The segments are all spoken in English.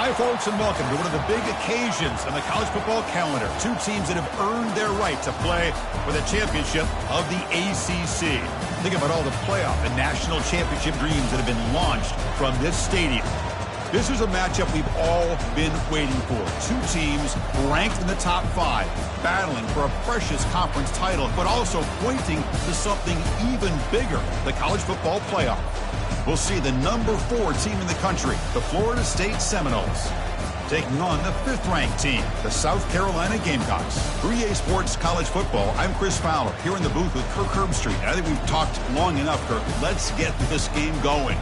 Hi, folks, and welcome to one of the big occasions on the college football calendar. Two teams that have earned their right to play for the championship of the ACC. Think about all the playoff and national championship dreams that have been launched from this stadium. This is a matchup we've all been waiting for. Two teams ranked in the top 5, battling for a precious conference title, but also pointing to something even bigger, the college football playoff. We'll see the number 4 team in the country, the Florida State Seminoles, taking on the 5th-ranked team, the South Carolina Gamecocks. 3A Sports College Football, I'm Chris Fowler, here in the booth with Kirk Herbstreit. I think we've talked long enough, Kirk. Let's get this game going.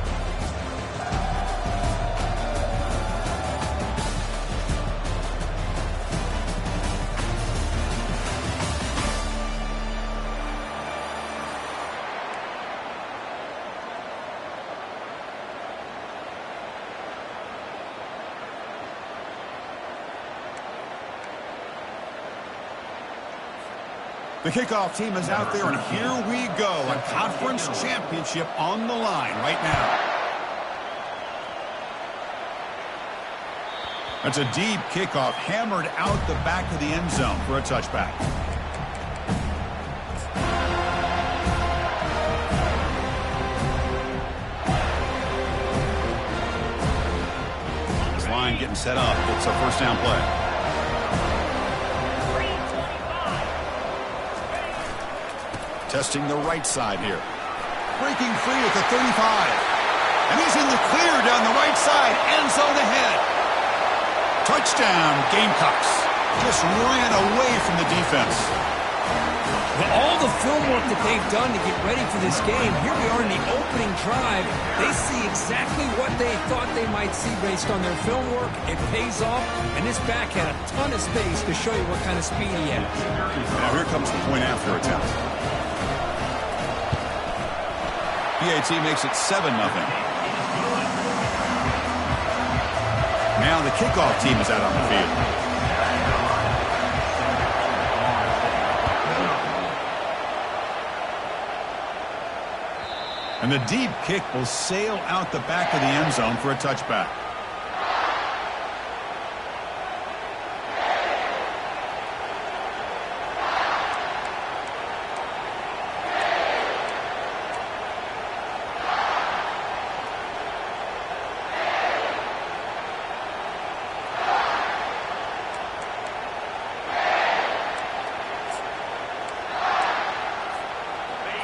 The kickoff team is out there, and here we go. A conference championship on the line right now. That's a deep kickoff, hammered out the back of the end zone for a touchback. This line getting set up. It's a first down play. Testing the right side here. Breaking free at the 35. And he's in the clear down the right side. End zone ahead. Touchdown, Gamecocks. Just ran away from the defense. Well, all the film work that they've done to get ready for this game, here we are in the opening drive. They see exactly what they thought they might see based on their film work. It pays off, and this back had a ton of space to show you what kind of speed he has. Now here comes the point after attempt. PAT makes it 7-0. Now the kickoff team is out on the field. And the deep kick will sail out the back of the end zone for a touchback.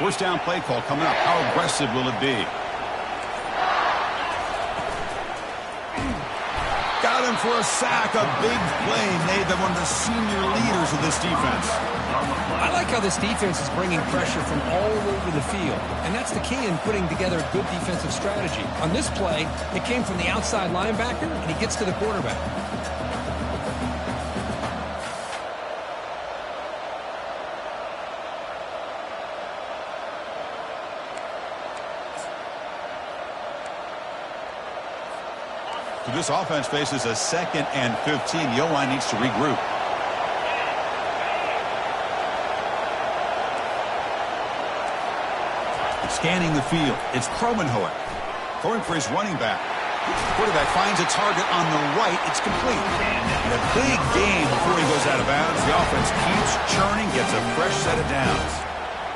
First down play call coming up. How aggressive will it be? Got him for a sack. A big play made them one of the senior leaders of this defense. I like how this defense is bringing pressure from all over the field. And that's the key in putting together a good defensive strategy. On this play, it came from the outside linebacker, and he gets to the quarterback. This offense faces a 2nd and 15. The O-line needs to regroup. Scanning the field. It's Kromenhoek throwing for his running back. Quarterback finds a target on the right. It's complete. And a big gain before he goes out of bounds. The offense keeps churning, gets a fresh set of downs.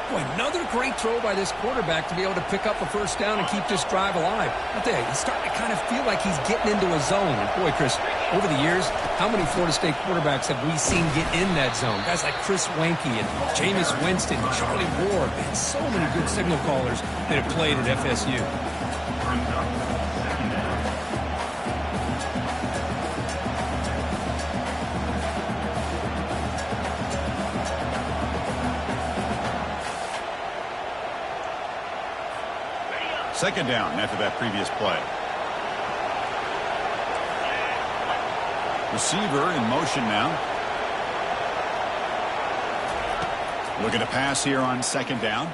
Boy, another great throw by this quarterback to be able to pick up a first down and keep this drive alive. I tell you, he's starting to kind of feel like he's getting into a zone. Boy, Chris, over the years, how many Florida State quarterbacks have we seen get in that zone? Guys like Chris Wanke and Jameis Winston, Charlie Ward, man, so many good signal callers that have played at FSU. Second down after that previous play. Receiver in motion now. Looking to pass here on second down.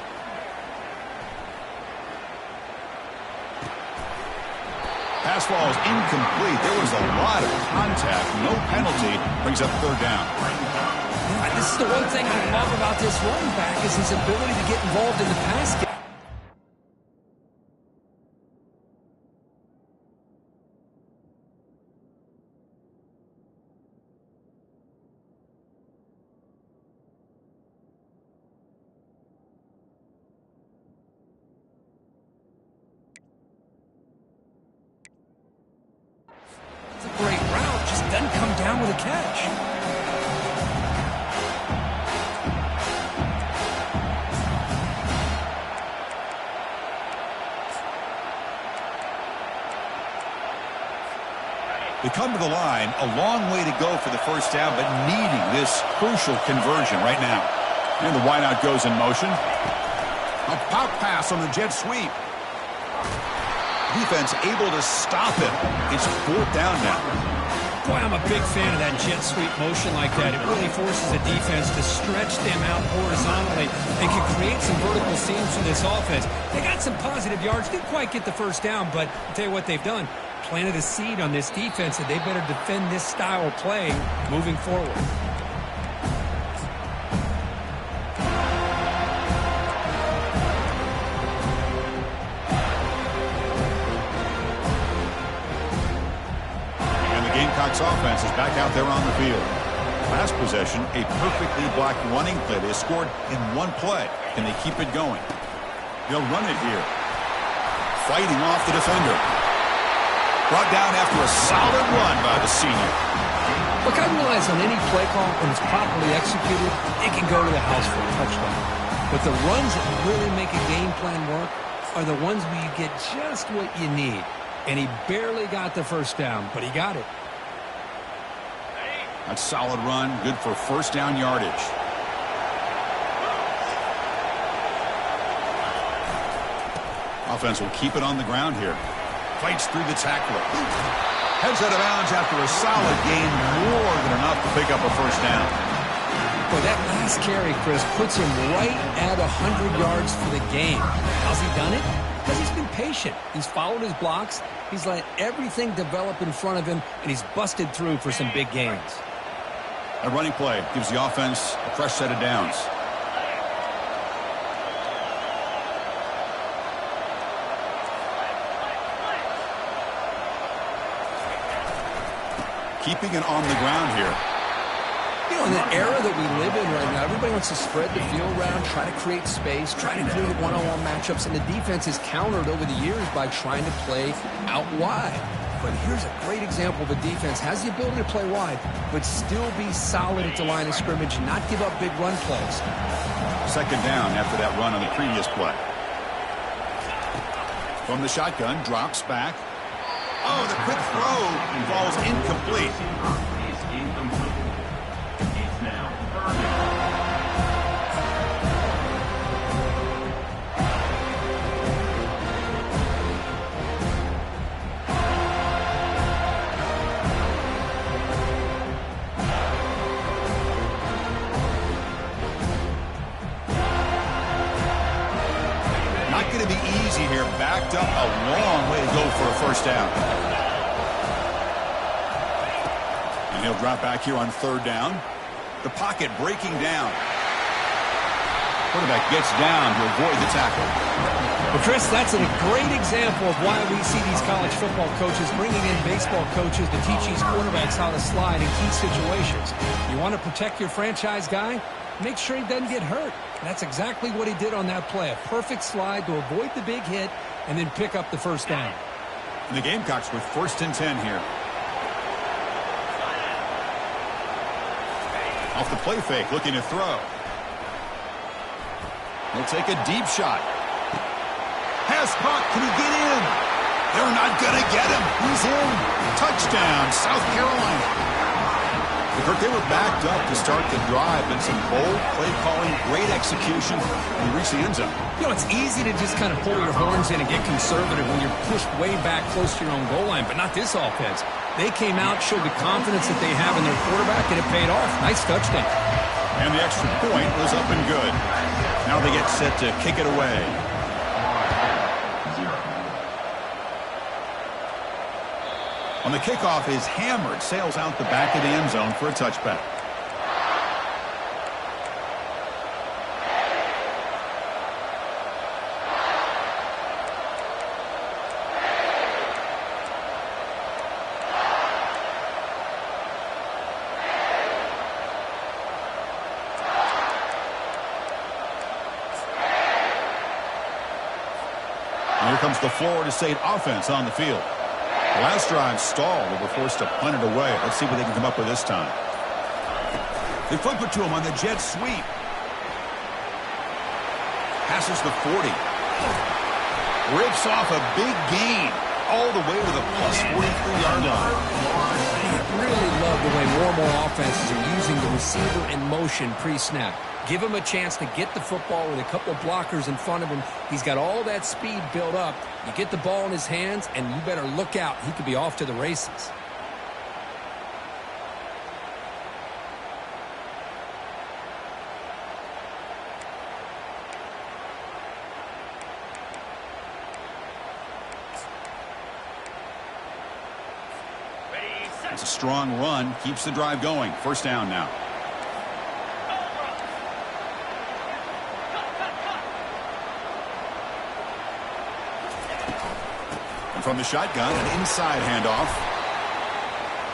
Pass ball is incomplete. There was a lot of contact. No penalty. Brings up third down. This is the one thing I love about this running back is his ability to get involved in the pass game. doesn't come down with a catch. They come to the line, a long way to go for the first down, but needing this crucial conversion right now. And the wideout goes in motion. A pop pass on the jet sweep. Defense able to stop him. It's 4th down now. Boy, I'm a big fan of that jet sweep motion like that. It really forces a defense to stretch them out horizontally and can create some vertical seams for this offense. They got some positive yards. Didn't quite get the first down, but I'll tell you what they've done. Planted a seed on this defense, and they better defend this style of play moving forward. And the Gamecocks offense is back out there on the field. Last possession, a perfectly blocked running play. They scored in one play. Can they keep it going? They'll run it here. Fighting off the defender. Brought down after a solid run by the senior. Look, I realize on any play call, when it's properly executed, it can go to the house for a touchdown. But the runs that really make a game plan work are the ones where you get just what you need. And he barely got the first down, but he got it. A solid run, good for first down yardage. Offense will keep it on the ground here. Fights through the tackler. Heads out of bounds after a solid gain, more than enough to pick up a first down. Boy, that last carry, Chris, puts him right at 100 yards for the game. How's he done it? Because he's been patient. He's followed his blocks. He's let everything develop in front of him, and he's busted through for some big gains. A running play gives the offense a fresh set of downs. Keeping it on the ground here. You know, in the era that we live in right now, everybody wants to spread the field around, try to create space, try to create one-on-one matchups, and the defense is countered over the years by trying to play out wide. But here's a great example of a defense has the ability to play wide, but still be solid at the line of scrimmage and not give up big run plays. Second down after that run on the previous play. From the shotgun, drops back. Oh, the quick throw falls incomplete. It's now 3rd down. Not going to be easy here. Backed up a long way to go for a first down. And he'll drop back here on 3rd down. The pocket breaking down. Quarterback gets down to avoid the tackle. Well, Chris, that's a great example of why we see these college football coaches bringing in baseball coaches to teach these quarterbacks how to slide in key situations. You want to protect your franchise guy? Make sure he doesn't get hurt. And that's exactly what he did on that play. A perfect slide to avoid the big hit and then pick up the first down. And the Gamecocks with 1st and 10 here. Off the play fake, looking to throw. He'll take a deep shot. Pass caught. Can he get in? They're not going to get him. He's in. Touchdown, South Carolina. Kirk, they were backed up to start the drive, but some bold play calling, great execution, and reach the end zone. You know, it's easy to just kind of pull your horns in and get conservative when you're pushed way back close to your own goal line, but not this offense. They came out, showed the confidence that they have in their quarterback, and it paid off. Nice touchdown. And the extra point was up and good. Now they get set to kick it away. On the kickoff is hammered, sails out the back of the end zone for a touchback. And here comes the Florida State offense on the field. The last drive stalled. They were forced to punt it away. Let's see what they can come up with this time. They flip it to him on the jet sweep. Passes the 40. Rips off a big gain all the way to the plus 43-yard line. I really love the way more and more offenses are using the receiver in motion pre-snap. Give him a chance to get the football with a couple of blockers in front of him. He's got all that speed built up. You get the ball in his hands, and you better look out. He could be off to the races. It's a strong run. Keeps the drive going. First down now. From the shotgun, an inside handoff.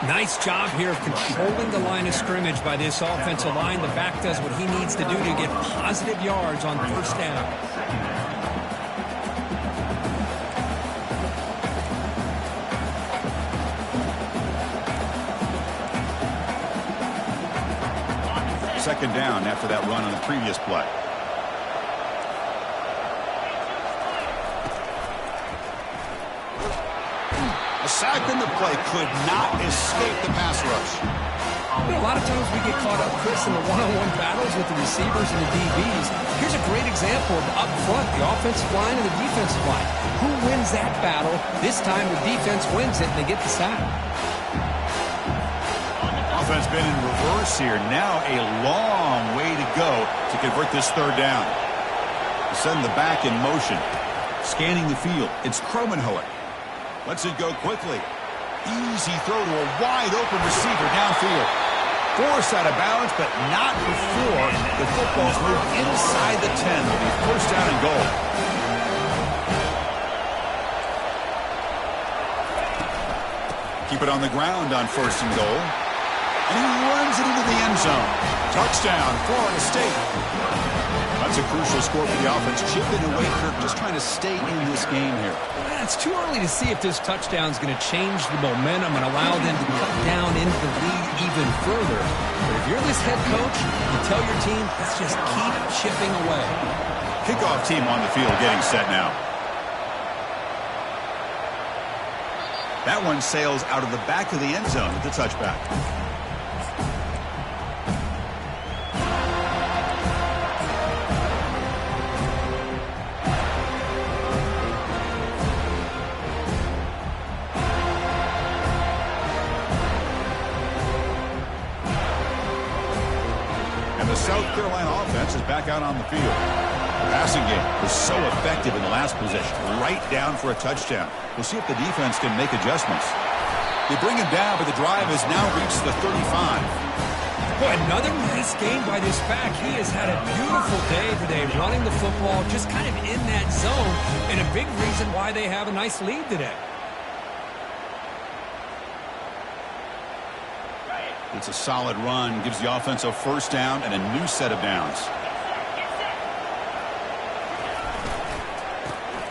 Nice job here of controlling the line of scrimmage by this offensive line. The back does what he needs to do to get positive yards on first down. Second down after that run on the previous play. A sack in the play could not escape the pass rush. You know, a lot of times we get caught up, Chris, in the one-on-one battles with the receivers and the DBs. Here's a great example of up front, the offensive line and the defensive line. Who wins that battle? This time the defense wins it and they get the sack. Offense been in reverse here. Now a long way to go to convert this third down. Send the back in motion. Scanning the field. It's Cromenhoek. Lets it go quickly. Easy throw to a wide-open receiver downfield. Forced out of bounds, but not before the football's moved inside the 10. It'll be first down and goal. Keep it on the ground on first and goal. And he runs it into the end zone. Touchdown, Florida State. That's a crucial score for the offense. Chipping away, Kirk, just trying to stay in this game here. It's too early to see if this touchdown is going to change the momentum and allow them to cut down into the lead even further. But if you're this head coach, you tell your team, let's just keep chipping away. Kickoff team on the field getting set now. That one sails out of the back of the end zone with the touchback. The South Carolina offense is back out on the field. The passing game was so effective in the last possession, right down for a touchdown. We'll see if the defense can make adjustments. They bring him down, but the drive has now reached the 35. Boy, another nice game by this back. He has had a beautiful day today running the football, just kind of in that zone, and a big reason why they have a nice lead today. It's a solid run, gives the offense a first down and a new set of downs.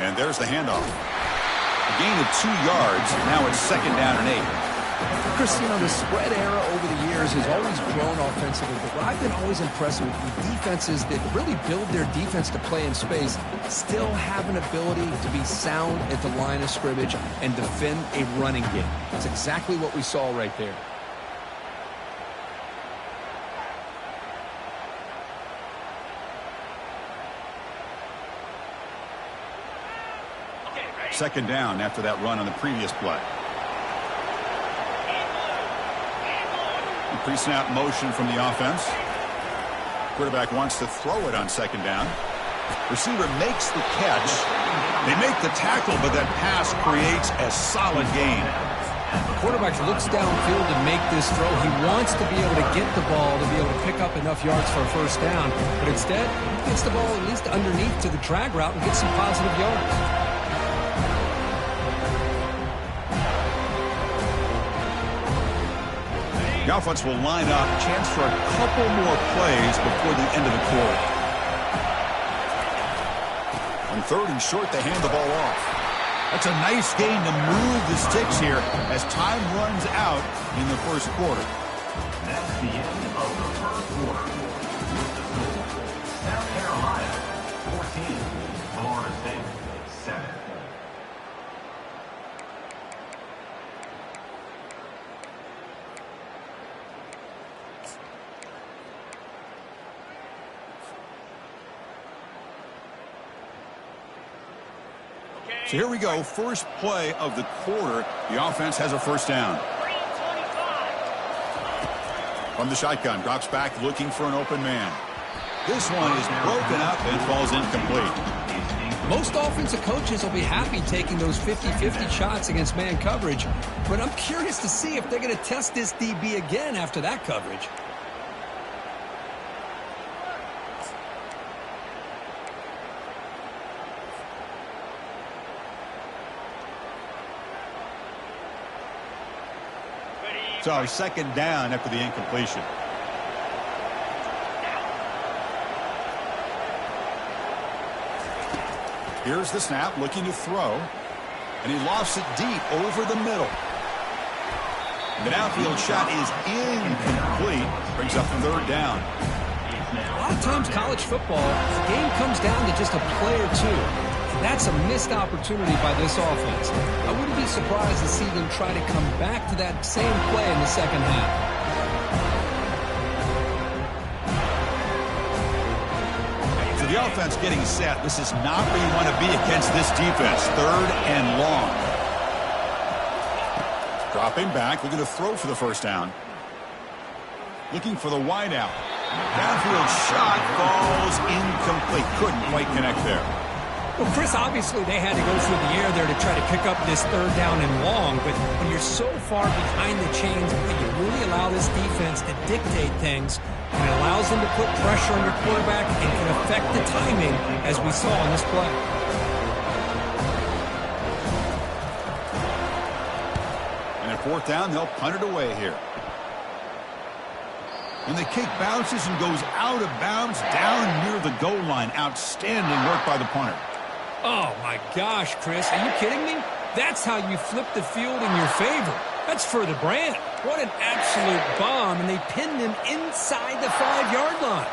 And there's the handoff. A gain of 2 yards, now it's second down and 8. Chris, you know, the spread era over the years has always grown offensively, but what I've been always impressed with defenses that really build their defense to play in space still have an ability to be sound at the line of scrimmage and defend a running game. That's exactly what we saw right there. Second down after that run on the previous play. Pre-snap motion from the offense. Quarterback wants to throw it on second down. Receiver makes the catch. They make the tackle, but that pass creates a solid gain. The quarterback looks downfield to make this throw. He wants to be able to get the ball to be able to pick up enough yards for a first down, but instead he gets the ball at least underneath to the drag route and gets some positive yards. The offense will line up. Chance for a couple more plays before the end of the quarter. On third and short, they hand the ball off. That's a nice gain to move the sticks here as time runs out in the first quarter. That's the end of the first quarter. With the score, South Carolina 14, Florida State 7. So here we go, first play of the quarter. The offense has a first down. From the shotgun, drops back looking for an open man. This one is broken up and falls incomplete. Most offensive coaches will be happy taking those 50-50 shots against man coverage, but I'm curious to see if they're going to test this DB again after that coverage. So second down after the incompletion. Here's the snap, looking to throw. And he lofts it deep over the middle. The downfield shot is incomplete. Brings up third down. A lot of times college football, the game comes down to just a play or two. That's a missed opportunity by this offense. I wouldn't be surprised to see them try to come back to that same play in the second half. So the offense getting set. This is not where you want to be against this defense. Third and long. Dropping back, looking to throw for the first down. Looking for the wideout. Downfield shot falls incomplete. Couldn't quite connect there. Well, Chris, obviously they had to go through the air there to try to pick up this third down and long, but when you're so far behind the chains, you really allow this defense to dictate things, and it allows them to put pressure on your quarterback and can affect the timing, as we saw on this play. And at fourth down, they'll punt it away here. And the kick bounces and goes out of bounds down near the goal line. Outstanding work by the punter. Oh, my gosh, Chris. Are you kidding me? That's how you flip the field in your favor. That's for the brand. What an absolute bomb, and they pinned him inside the 5-yard line.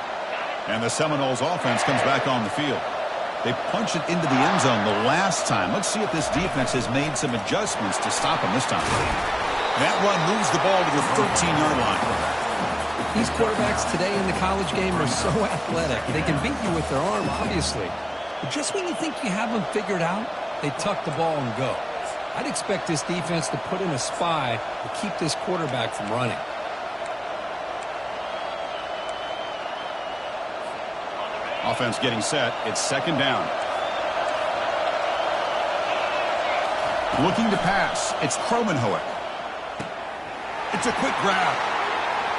And the Seminoles offense comes back on the field. They punch it into the end zone the last time. Let's see if this defense has made some adjustments to stop them this time. That one moves the ball to the 13-yard line. These quarterbacks today in the college game are so athletic. They can beat you with their arm, obviously. But just when you think you have them figured out, they tuck the ball and go. I'd expect this defense to put in a spy to keep this quarterback from running. Offense getting set. It's second down. Looking to pass. It's Kromenhoek. It's a quick grab.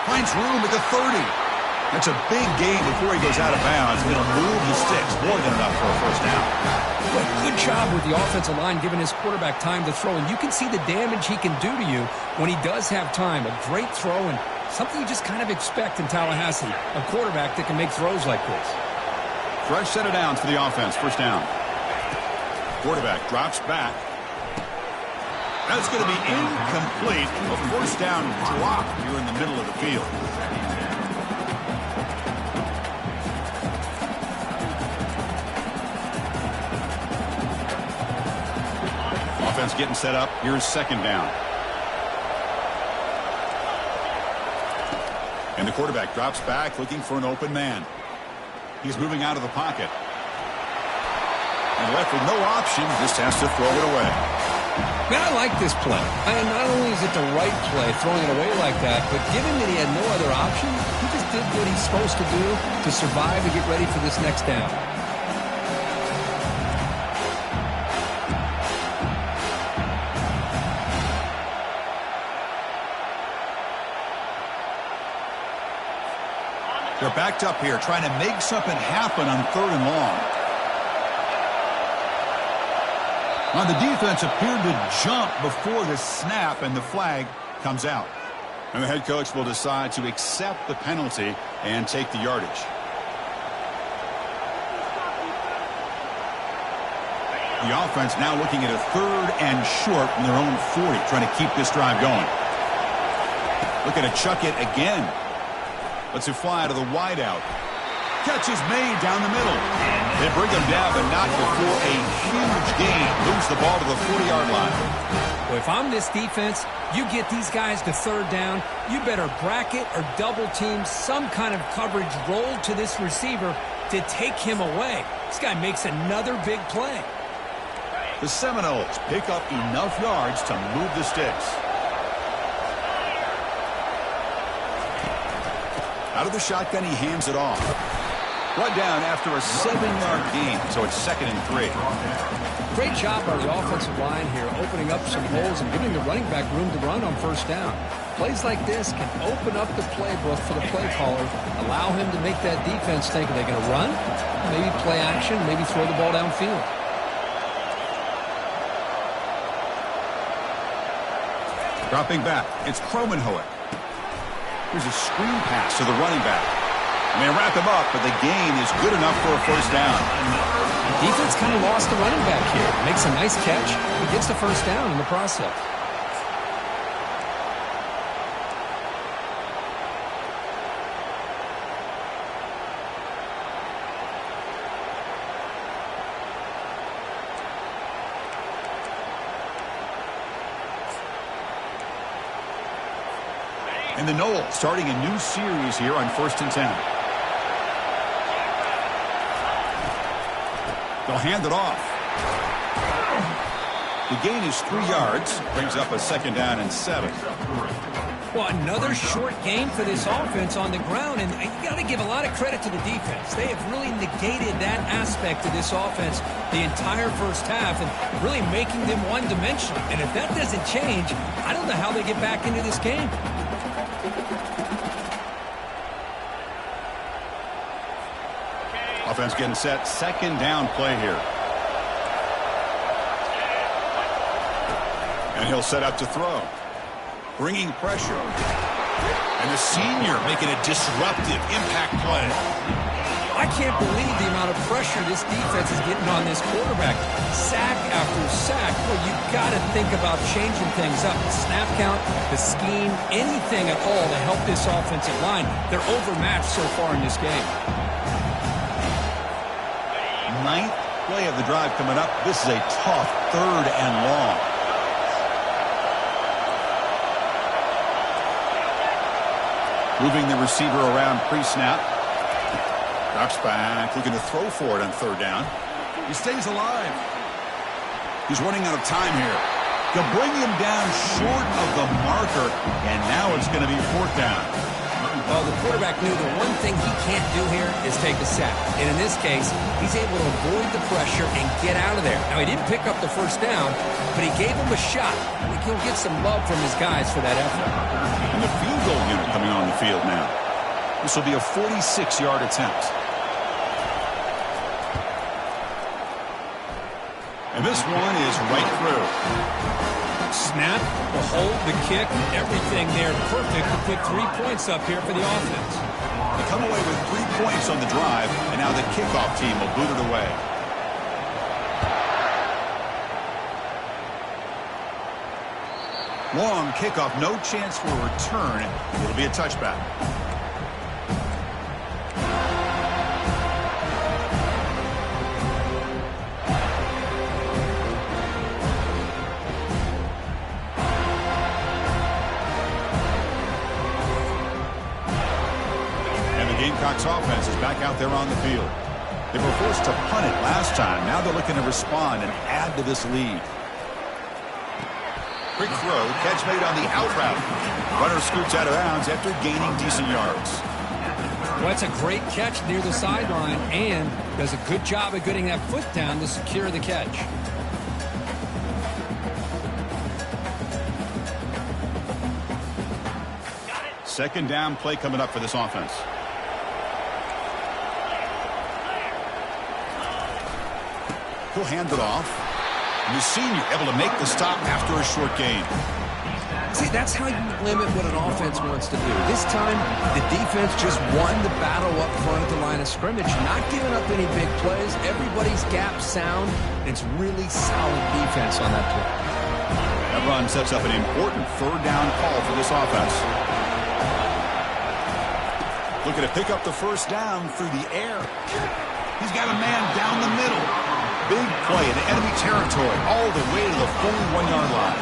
Finds room at the 30. That's a big gain before he goes out of bounds. It'll move the sticks. More than enough for a first down. But good job with the offensive line giving his quarterback time to throw. And you can see the damage he can do to you when he does have time. A great throw and something you just kind of expect in Tallahassee. A quarterback that can make throws like this. Fresh set of downs for the offense. First down. Quarterback drops back. That's going to be incomplete. A first down drop here in the middle of the field. Offense getting set up. Here's second down. And the quarterback drops back looking for an open man. He's moving out of the pocket. And left with no option, just has to throw it away. Man, I like this play. And not only is it the right play, throwing it away like that, but given that he had no other option, he just did what he's supposed to do to survive and get ready for this next down. They're backed up here, trying to make something happen on third and long. Now, the defense appeared to jump before the snap, and the flag comes out. And the head coach will decide to accept the penalty and take the yardage. The offense now looking at a 3rd and short from their own 40, trying to keep this drive going. Looking to chuck it again. Lets it fly to the wideout. Catch is made down the middle. They bring him down, but not before a huge gain. Moves the ball to the 40-yard line. Well, if I'm this defense, you get these guys to 3rd down, you better bracket or double team some kind of coverage roll to this receiver to take him away. This guy makes another big play. The Seminoles pick up enough yards to move the sticks. Out of the shotgun, he hands it off. Brought down after a 7-yard gain, so it's 2nd and 3. Great job by the offensive line here, opening up some holes and giving the running back room to run on 1st down. Plays like this can open up the playbook for the play caller, allow him to make that defense think, are they going to run? Maybe play action, maybe throw the ball downfield. Dropping back, it's Kromenhoek. Here's a screen pass to the running back. And they wrap him up, but the gain is good enough for a 1st down. Defense kind of lost the running back here. Makes a nice catch. He gets the 1st down in the process. And the Noles starting a new series here on 1st and 10. They'll hand it off. The gain is 3 yards. Brings up a 2nd down and 7. Well, another short gain for this offense on the ground, and you got to give a lot of credit to the defense. They have really negated that aspect of this offense the entire 1st half and really making them one-dimensional. And if that doesn't change, I don't know how they get back into this game. Offense getting set. 2nd down play here. And he'll set up to throw. Bringing pressure. And the senior making a disruptive impact play. I can't believe the amount of pressure this defense is getting on this quarterback. Sack after sack. Well, you got to think about changing things up. The snap count, the scheme, anything at all to help this offensive line. They're overmatched so far in this game. 9th play of the drive coming up. This is a tough 3rd and long. Moving the receiver around pre-snap. Drops back, looking to throw for it on 3rd down. He stays alive. He's running out of time here. They'll bring him down short of the marker, and now it's going to be 4th down. Well, the quarterback knew the one thing he can't do here is take a sack. And in this case, he's able to avoid the pressure and get out of there. Now, he didn't pick up the 1st down, but he gave him a shot. I think he'll get some love from his guys for that effort. And the field goal unit coming on the field now. This will be a 46-yard attempt. And this one is right through. Snap, the hold, the kick, everything there perfect to put 3 points up here for the offense. They come away with 3 points on the drive, and now the kickoff team will boot it away. Long kickoff, no chance for a return. It'll be a touchback. Gamecocks offense is back out there on the field. They were forced to punt it last time. Now they're looking to respond and add to this lead. Quick throw, catch made on the out route. Runner scoots out of bounds after gaining decent yards. Well, that's a great catch near the sideline and does a good job of getting that foot down to secure the catch. Second down play coming up for this offense. He'll hand it off. And the senior able to make the stop after a short gain. See, that's how you limit what an offense wants to do. This time, the defense just won the battle up front at the line of scrimmage, not giving up any big plays. Everybody's gap sound. It's really solid defense on that play. That run sets up an important third down call for this offense. Looking to pick up the first down through the air. He's got a man down the middle. Big play in enemy territory all the way to the 41-yard line.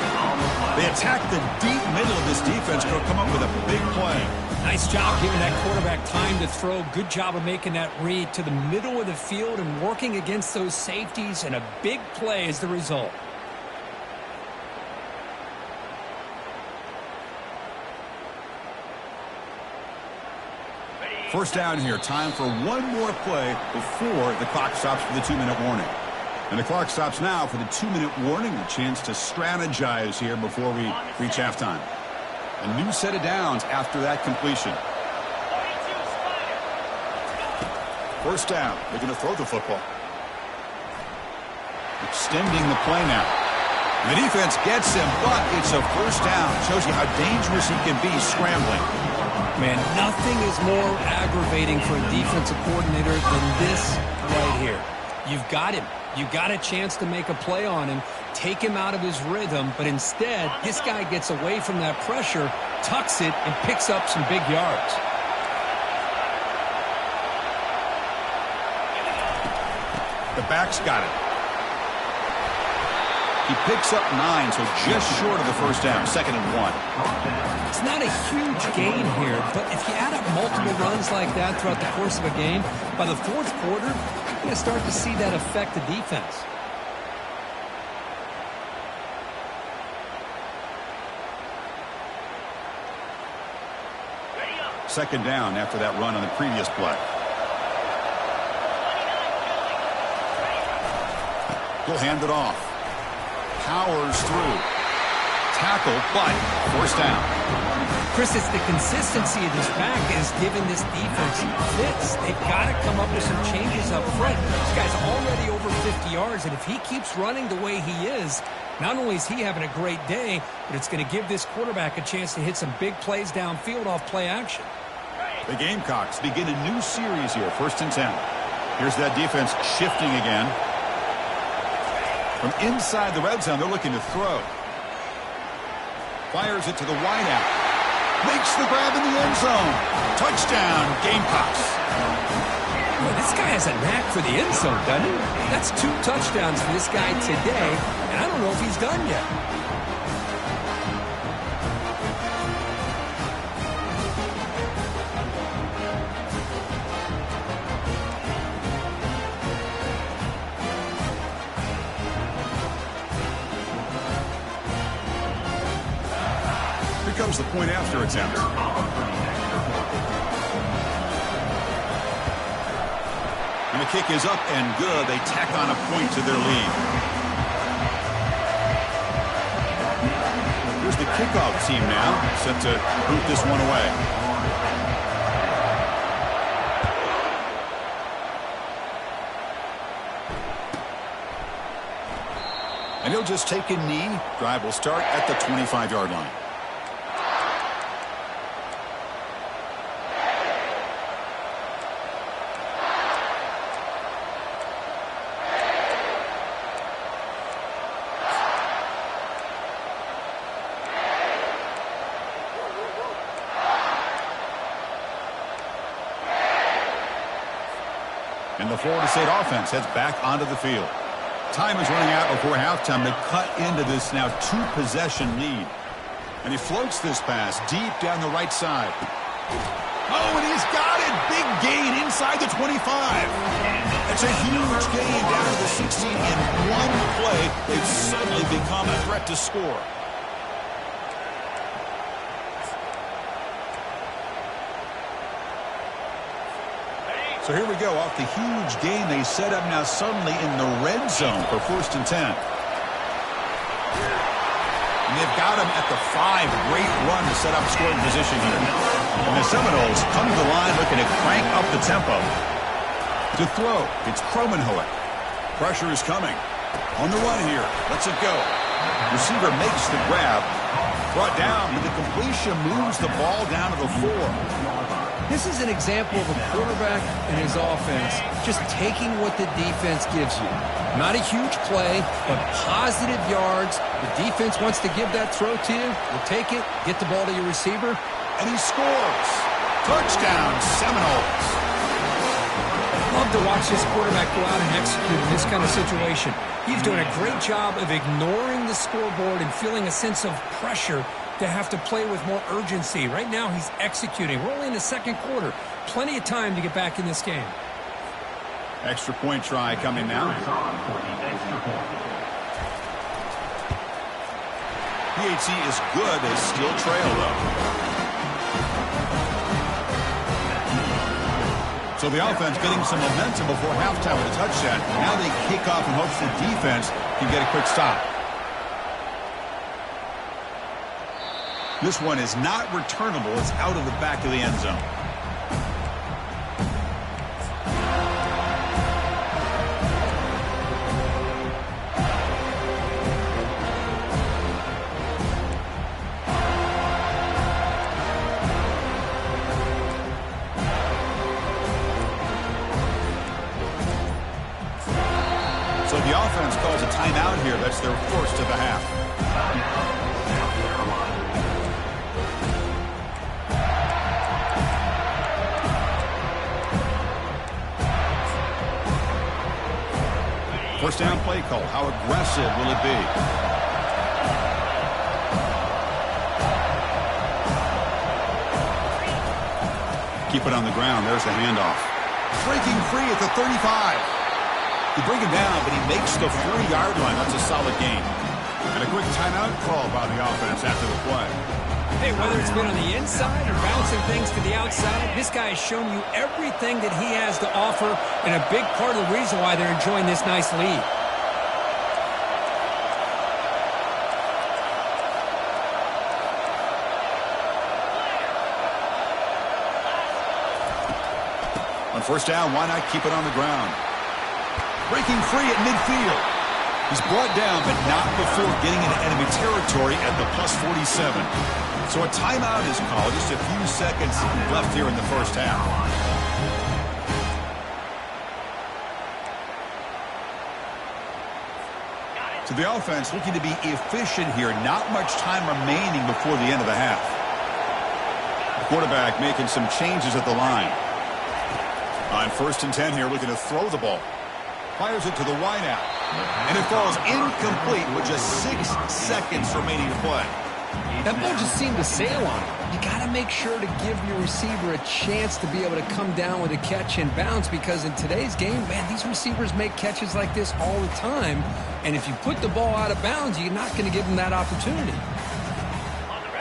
They attack the deep middle of this defense to come up with a big play. Nice job giving that quarterback time to throw. Good job of making that read to the middle of the field and working against those safeties, and a big play is the result. First down here. Time for one more play before the clock stops for the 2-minute warning. And the clock stops now for the 2-minute warning. A chance to strategize here before we reach halftime. A new set of downs after that completion. First down. They're going to throw the football. Extending the play now. The defense gets him, but it's a first down. Shows you how dangerous he can be scrambling. Man, nothing is more aggravating for a defensive coordinator than this right here. You've got him. You got a chance to make a play on him, take him out of his rhythm, but instead, this guy gets away from that pressure, tucks it, and picks up some big yards. The back's got it. He picks up 9, so just short of the first down, 2nd and 1. It's not a huge gain here, but if you add up multiple runs like that throughout the course of a game, by the fourth quarter, you're going to start to see that affect the defense. Second down after that run on the previous play. He'll hand it off. Powers through. Tackle, but first down. Chris, it's the consistency of this back is giving this defense fits. They've got to come up with some changes up front. This guy's already over 50 yards, and if he keeps running the way he is, not only is he having a great day, but it's going to give this quarterback a chance to hit some big plays downfield off play action. The Gamecocks begin a new series here, 1st and 10. Here's that defense shifting again. From inside the red zone, they're looking to throw. Fires it to the wideout. Makes the grab in the end zone. Touchdown, Gamecocks. Well, this guy has a knack for the end zone, doesn't he? That's 2 touchdowns for this guy today, and I don't know if he's done yet. Comes the point after attempt. And the kick is up and good. They tack on a point to their lead. Here's the kickoff team now, set to boot this one away. And he'll just take a knee. Drive will start at the 25-yard line. And the Florida State offense heads back onto the field. Time is running out before halftime to cut into this now 2-possession lead. And he floats this pass deep down the right side. Oh, and he's got it. Big gain inside the 25. It's a huge gain down to the 16 in one play. They've suddenly become a threat to score. So here we go. Off the huge gain, they set up now suddenly in the red zone for 1st and 10. And they've got him at the 5. Great run to set up scoring position here. And the Seminoles come to the line looking to crank up the tempo. To throw, it's Kromenhoek. Pressure is coming. On the run here. Lets it go. Receiver makes the grab. Brought down, but the completion moves the ball down to the 4. This is an example of a quarterback and his offense just taking what the defense gives you. Not a huge play, but positive yards. The defense wants to give that throw to you. You'll take it, get the ball to your receiver, and he scores. Touchdown, Seminoles. Love to watch this quarterback go out and execute in this kind of situation. He's doing a great job of ignoring the scoreboard and feeling a sense of pressure to have to play with more urgency. Right now, he's executing. We're only in the second quarter. Plenty of time to get back in this game. Extra point try coming now. PAT is good. They still trail, though. So the offense getting some momentum before halftime with a touchdown. Now they kick off in hopes the defense can get a quick stop. This one is not returnable. It's out of the back of the end zone. So the offense calls a timeout here. That's their first of the half. First down play call. How aggressive will it be? Keep it on the ground. There's the handoff. Breaking free at the 35. You bring him down, but he makes the 4-yard line. That's a solid gain. And a quick timeout call by the offense after the play. Hey, whether it's been on the inside or bouncing things to the outside, this guy has shown you everything that he has to offer, and a big part of the reason why they're enjoying this nice lead. On first down, why not keep it on the ground? Breaking free at midfield. He's brought down, but not before getting into enemy territory at the +47. So a timeout is called. Just a few seconds left here in the first half. So the offense looking to be efficient here. Not much time remaining before the end of the half. The quarterback making some changes at the line. On first and 10 here, looking to throw the ball. Fires it to the wideout. And it falls incomplete with just 6 seconds remaining to play. That ball just seemed to sail on him. You got to make sure to give your receiver a chance to be able to come down with a catch and bounce, because in today's game, man, these receivers make catches like this all the time. And if you put the ball out of bounds, you're not going to give them that opportunity.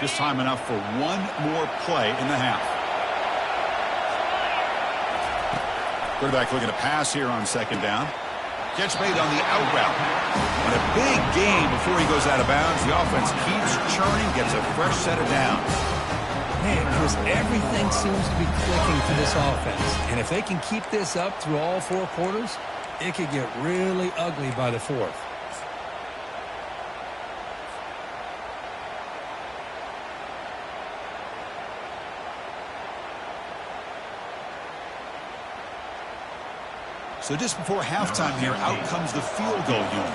Just time enough for one more play in the half. Quarterback looking to pass here on second down. Catch made on the out route. And a big gain before he goes out of bounds. The offense keeps churning, gets a fresh set of downs. Man, Chris, everything seems to be clicking for this offense. And if they can keep this up through all 4 quarters, it could get really ugly by the 4th. So just before halftime here, out comes the field goal unit.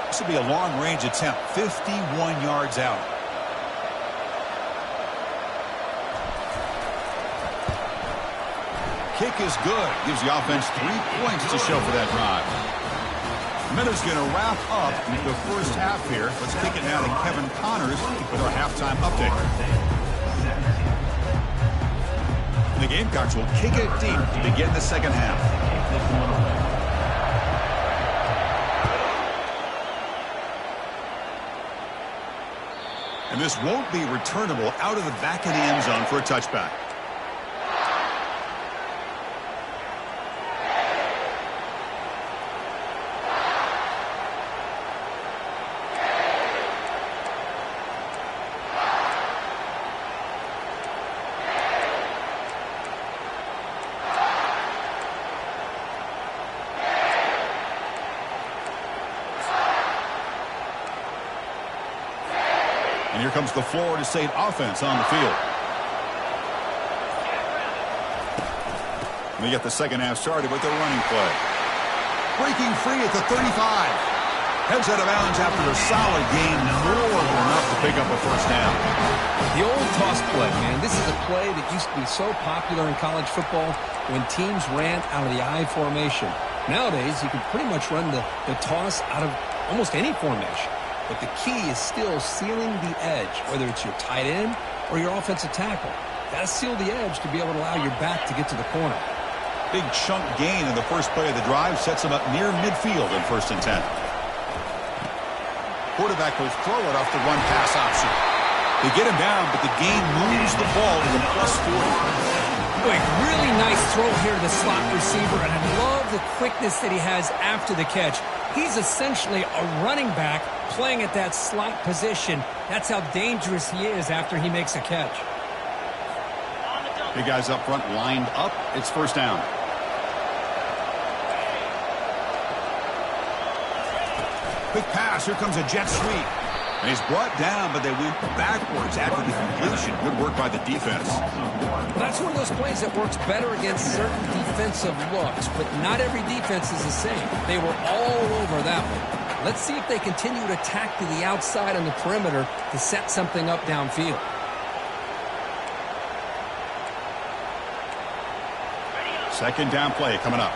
This will be a long-range attempt, 51 yards out. Kick is good. Gives the offense 3 points to show for that drive. Miller's going to wrap up the first half here. Let's kick it now to Kevin Connors with our halftime update. The Gamecocks will kick it deep to begin the second half. And this won't be returnable out of the back of the end zone for a touchback. Here comes the Florida State offense on the field. We get the second half started with a running play. Breaking free at the 35. Heads out of bounds after a solid gain, more than enough to pick up a first down. The old toss play, man. This is a play that used to be so popular in college football when teams ran out of the I formation. Nowadays, you can pretty much run the toss out of almost any formation. But the key is still sealing the edge, whether it's your tight end or your offensive tackle. Got to seal the edge to be able to allow your back to get to the corner. Big chunk gain in the first play of the drive sets him up near midfield in 1st and 10. Quarterback will throw it off the run-pass option. They get him down, but the gain moves the ball to the +40. Boy, really nice throw here to the slot receiver, and I love the quickness that he has after the catch. He's essentially a running back playing at that slot position. That's how dangerous he is after he makes a catch. Big guys up front lined up. It's 1st down. Quick pass. Here comes a jet sweep. And he's brought down, but they went backwards after the completion. Good work by the defense. That's one of those plays that works better against certain defensive looks, but not every defense is the same. They were all over that one. Let's see if they continue to attack to the outside on the perimeter to set something up downfield. Second down play coming up.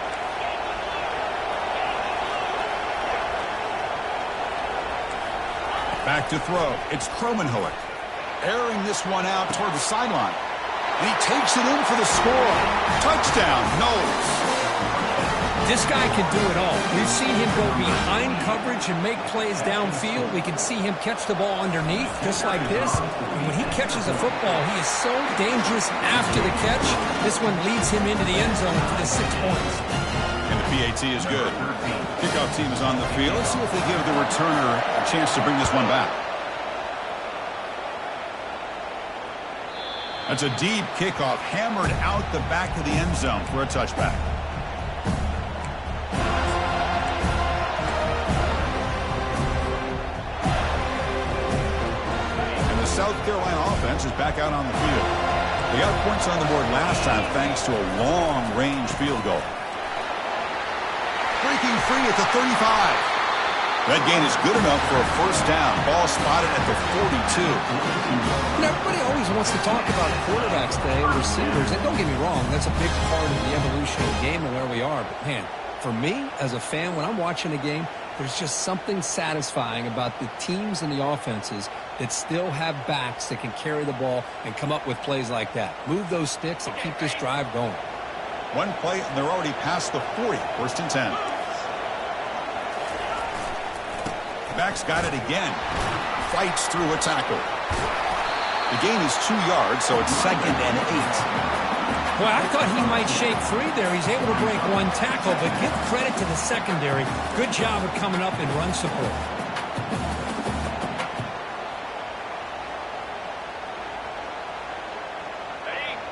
Back to throw. It's Kromenhoek. Airing this one out toward the sideline. And he takes it in for the score. Touchdown, Knowles. This guy can do it all. We've seen him go behind coverage and make plays downfield. We can see him catch the ball underneath, just like this. And when he catches a football, he is so dangerous after the catch. This one leads him into the end zone for the 6 points. And the PAT is good. Kickoff team is on the field. Let's see if they give the returner a chance to bring this one back. That's a deep kickoff, hammered out the back of the end zone for a touchback. And the South Carolina offense is back out on the field. They got points on the board last time thanks to a long-range field goal. Breaking free at the 35. That gain is good enough for a first down. Ball spotted at the 42. Now, everybody always wants to talk about quarterbacks today and receivers. And don't get me wrong, that's a big part of the evolution of the game and where we are. But, man, for me, as a fan, when I'm watching a game, there's just something satisfying about the teams and the offenses that still have backs that can carry the ball and come up with plays like that. Move those sticks and keep this drive going. One play, and they're already past the 40. 1st and 10. Back's got it again. Fights through a tackle. The gain is 2 yards, so it's 2nd and 8. Well, I thought he might shake free there. He's able to break one tackle, but give credit to the secondary. Good job of coming up in run support.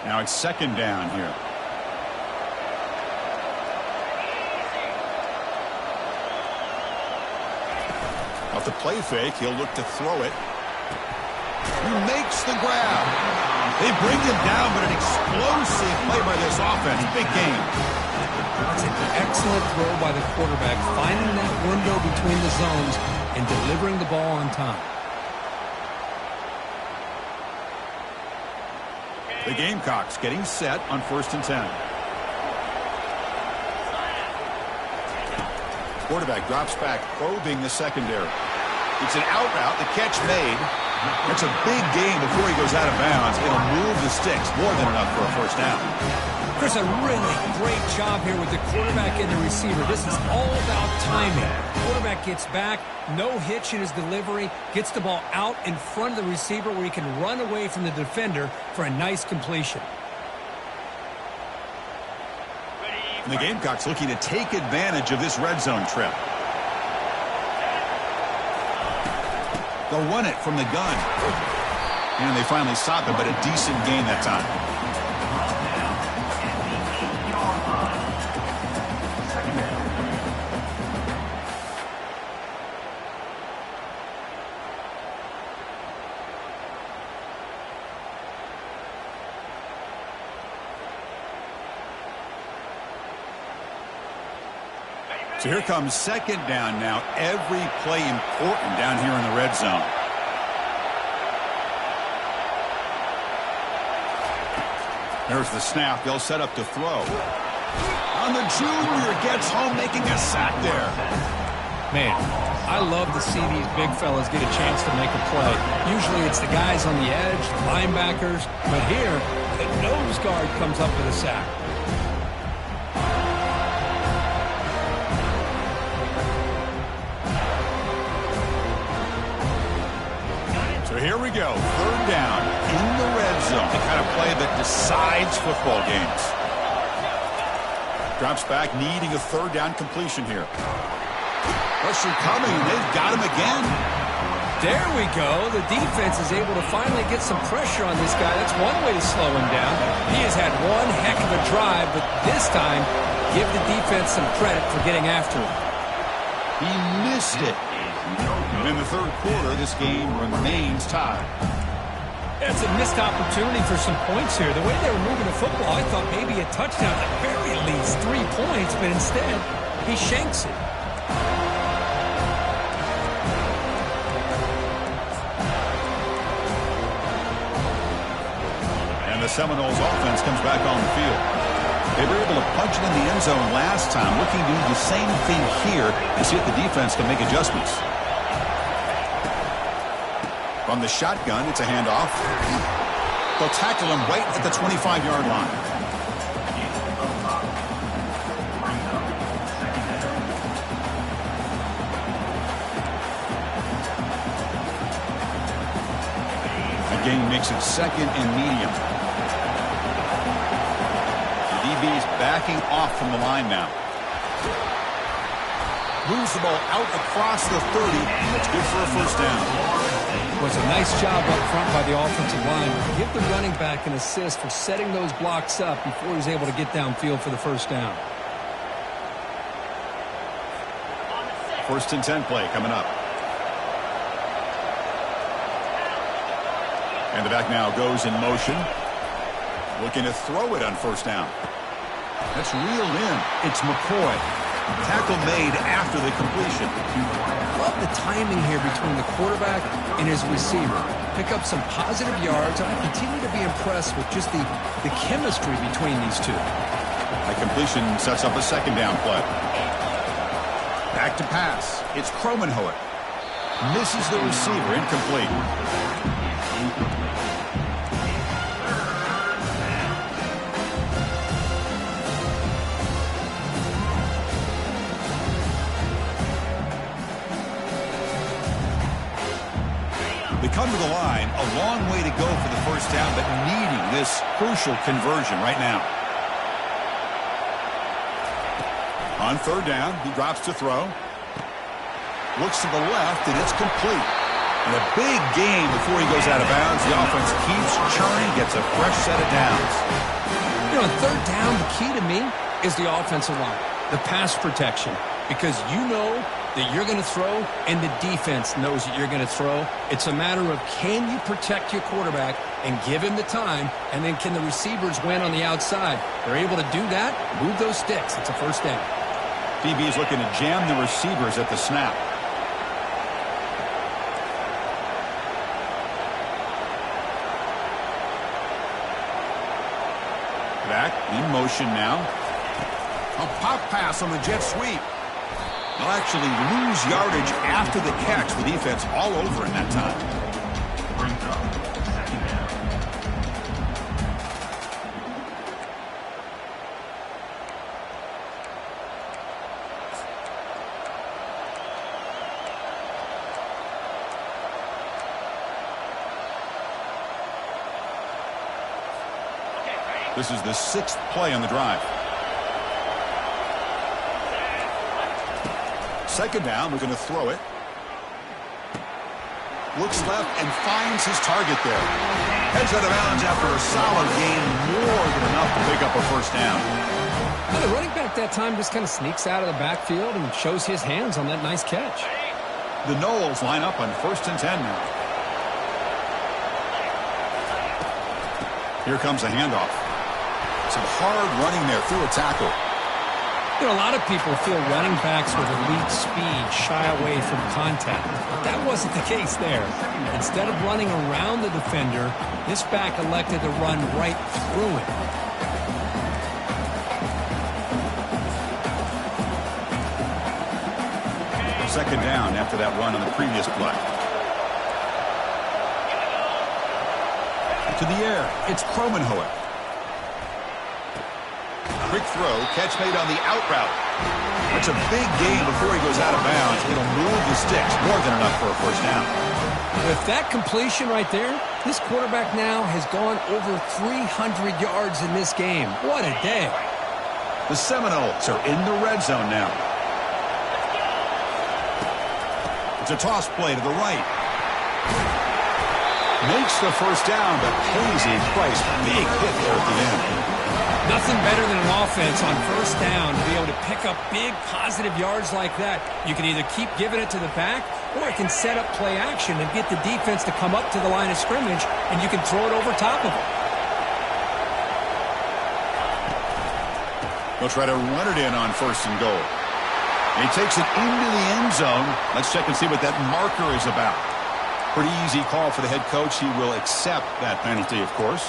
Now it's 2nd down here. Off the play fake, he'll look to throw it. He makes the grab. They bring him down, but an explosive play by this offense. Big game. That's an excellent throw by the quarterback, finding that window between the zones and delivering the ball on time. The Gamecocks getting set on 1st and 10. Quarterback drops back, probing the secondary. It's an out route, the catch made. That's a big gain before he goes out of bounds. It'll move the sticks, more than enough for a first down. Chris, a really great job here with the quarterback and the receiver. This is all about timing. Quarterback gets back, no hitch in his delivery, gets the ball out in front of the receiver where he can run away from the defender for a nice completion. And the Gamecocks looking to take advantage of this red zone trip. They'll run it from the gun. And they finally stop it, but a decent gain that time. So here comes second down now. Every play important down here in the red zone. There's the snap. They'll set up to throw. On the junior, gets home, making a sack there. Man, I love to see these big fellas get a chance to make a play. Usually it's the guys on the edge, the linebackers, but here, the nose guard comes up with a sack. So here we go, third down in the red zone. The kind of play that decides football games. Drops back, needing a third down completion here. Pressure coming, and they've got him again. There we go. The defense is able to finally get some pressure on this guy. That's one way to slow him down. He has had one heck of a drive, but this time, give the defense some credit for getting after him. He missed it. And in the third quarter, this game remains tied. That's a missed opportunity for some points here. The way they were moving the football, I thought maybe a touchdown, at very least 3 points, but instead, he shanks it. And the Seminoles offense comes back on the field. They were able to punch it in the end zone last time, looking to do the same thing here and see if the defense can make adjustments. From the shotgun, it's a handoff. They'll tackle him right at the 25-yard line. The game makes it second and medium. The DB is backing off from the line now. Moves the ball out across the 30. That's good for a first down. Was a nice job up front by the offensive line. Give the running back an assist for setting those blocks up before he's able to get downfield for the first down. First and 10 play coming up. And the back now goes in motion. Looking to throw it on first down. That's reeled in. It's McCoy. Tackle made after the completion. Love the timing here between the quarterback and his receiver. Pick up some positive yards, and I continue to be impressed with just the chemistry between these two. That completion sets up a second down play. Back to pass. It's Kromenhoek. Misses the receiver, incomplete. They come to the line, a long way to go for the first down, but needing this crucial conversion right now. On third down, he drops to throw. Looks to the left, and it's complete. And a big gain before he goes out of bounds. The offense keeps churning, gets a fresh set of downs. You know, on third down, the key to me is the offensive line, the pass protection, because you know that you're going to throw, and the defense knows that you're going to throw. It's a matter of, can you protect your quarterback and give him the time, and then can the receivers win on the outside? They're able to do that, move those sticks. It's a first down. DB is looking to jam the receivers at the snap. Back in motion now. A pop pass on the jet sweep. They'll actually lose yardage after the catch. The defense all over in that time. Brings up second down. This is the sixth play on the drive. Second down, we're going to throw it. Looks left and finds his target there. Heads out of bounds after a solid gain, more than enough to pick up a first down. Well, the running back that time just kind of sneaks out of the backfield and shows his hands on that nice catch. The Noles line up on first and 10 now. Here comes a handoff. Some hard running there through a tackle. You know, a lot of people feel running backs with elite speed shy away from contact, but that wasn't the case there. Instead of running around the defender, this back elected to run right through him. Second down after that run on the previous play. To the air, it's Kromenhoek. Quick throw, catch made on the out route. That's a big gain before he goes out of bounds. It'll move the sticks, more than enough for a first down. With that completion right there, this quarterback now has gone over 300 yards in this game. What a day. The Seminoles are in the red zone now. It's a toss play to the right. Makes the first down, but pays a price. Big hit there at the end. Nothing better than an offense on first down to be able to pick up big positive yards like that. You can either keep giving it to the back, or it can set up play action and get the defense to come up to the line of scrimmage, and you can throw it over top of them. He'll try to run it in on first and goal. He takes it into the end zone. Let's check and see what that marker is about. Pretty easy call for the head coach. He will accept that penalty, of course.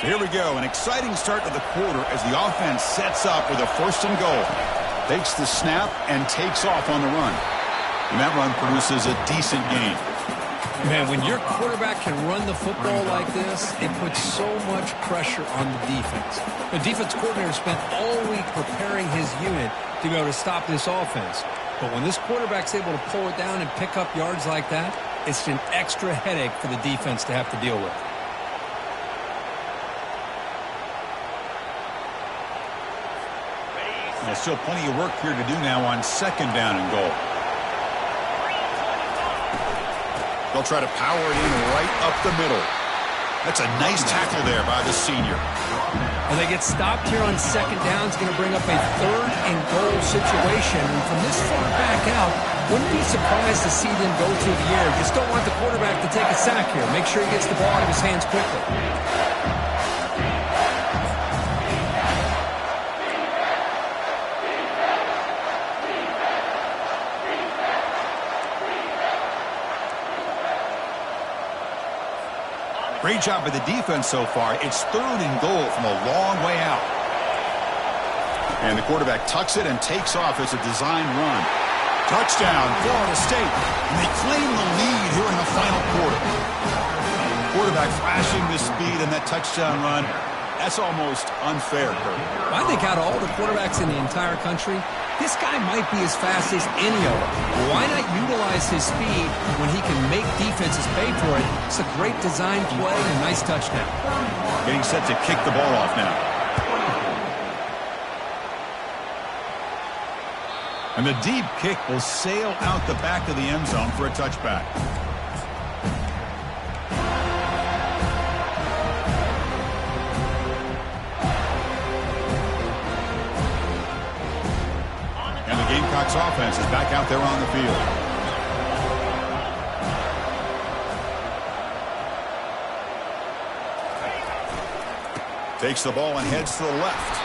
Here we go, an exciting start to the quarter as the offense sets up with a first and goal. Takes the snap and takes off on the run. And that run produces a decent gain. Man, when your quarterback can run the football like this, it puts so much pressure on the defense. The defense coordinator spent all week preparing his unit to be able to stop this offense. But when this quarterback's able to pull it down and pick up yards like that, it's an extra headache for the defense to have to deal with. There's still plenty of work here to do now on second down and goal. They'll try to power it in right up the middle. That's a nice tackle there by the senior. When they get stopped here on second down, it's going to bring up a third and goal situation. And from this far back out, wouldn't be surprised to see them go through the air. Just don't want the quarterback to take a sack here. Make sure he gets the ball out of his hands quickly. Great job by the defense so far. It's third and goal from a long way out. And the quarterback tucks it and takes off as a design run. Touchdown, Florida State. And they claim the lead here in the final quarter. Quarterback flashing the speed and that touchdown run. That's almost unfair, Kurt. I think out of all the quarterbacks in the entire country, this guy might be as fast as any of them. Why not utilize his speed when he can make defenses pay for it? It's a great design play and a nice touchdown. Getting set to kick the ball off now. And the deep kick will sail out the back of the end zone for a touchback. Gamecocks offense is back out there on the field. Takes the ball and heads to the left.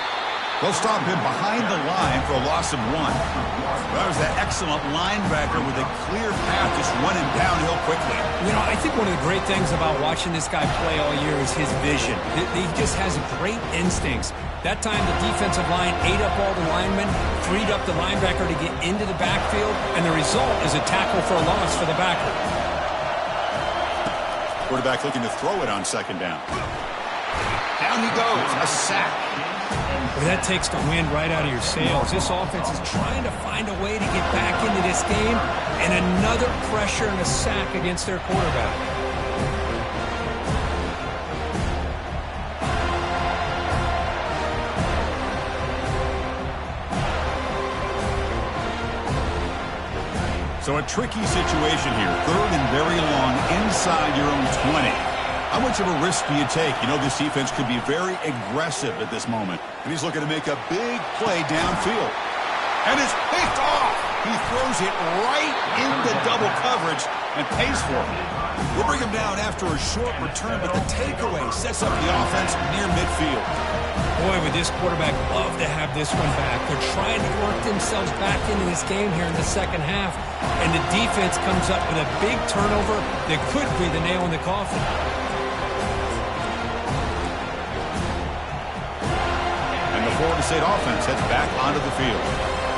They'll stop him behind the line for a loss of 1. That was that excellent linebacker with a clear path just running downhill quickly. You know, I think one of the great things about watching this guy play all year is his vision. He just has great instincts. That time the defensive line ate up all the linemen, freed up the linebacker to get into the backfield, and the result is a tackle for a loss for the backer. Quarterback looking to throw it on second down. Down he goes, a sack. Well, that takes the wind right out of your sails. This offense is trying to find a way to get back into this game, and another pressure and a sack against their quarterback. So a tricky situation here. 3rd and very long inside your own 20. How much of a risk do you take? You know, this defense could be very aggressive at this moment. And he's looking to make a big play downfield. And it's picked off. He throws it right into double coverage and pays for it. We'll bring him down after a short return, but the takeaway sets up the offense near midfield. Boy, would this quarterback love to have this one back. They're trying to work themselves back into this game here in the second half, and the defense comes up with a big turnover that could be the nail in the coffin. And the Florida State offense heads back onto the field.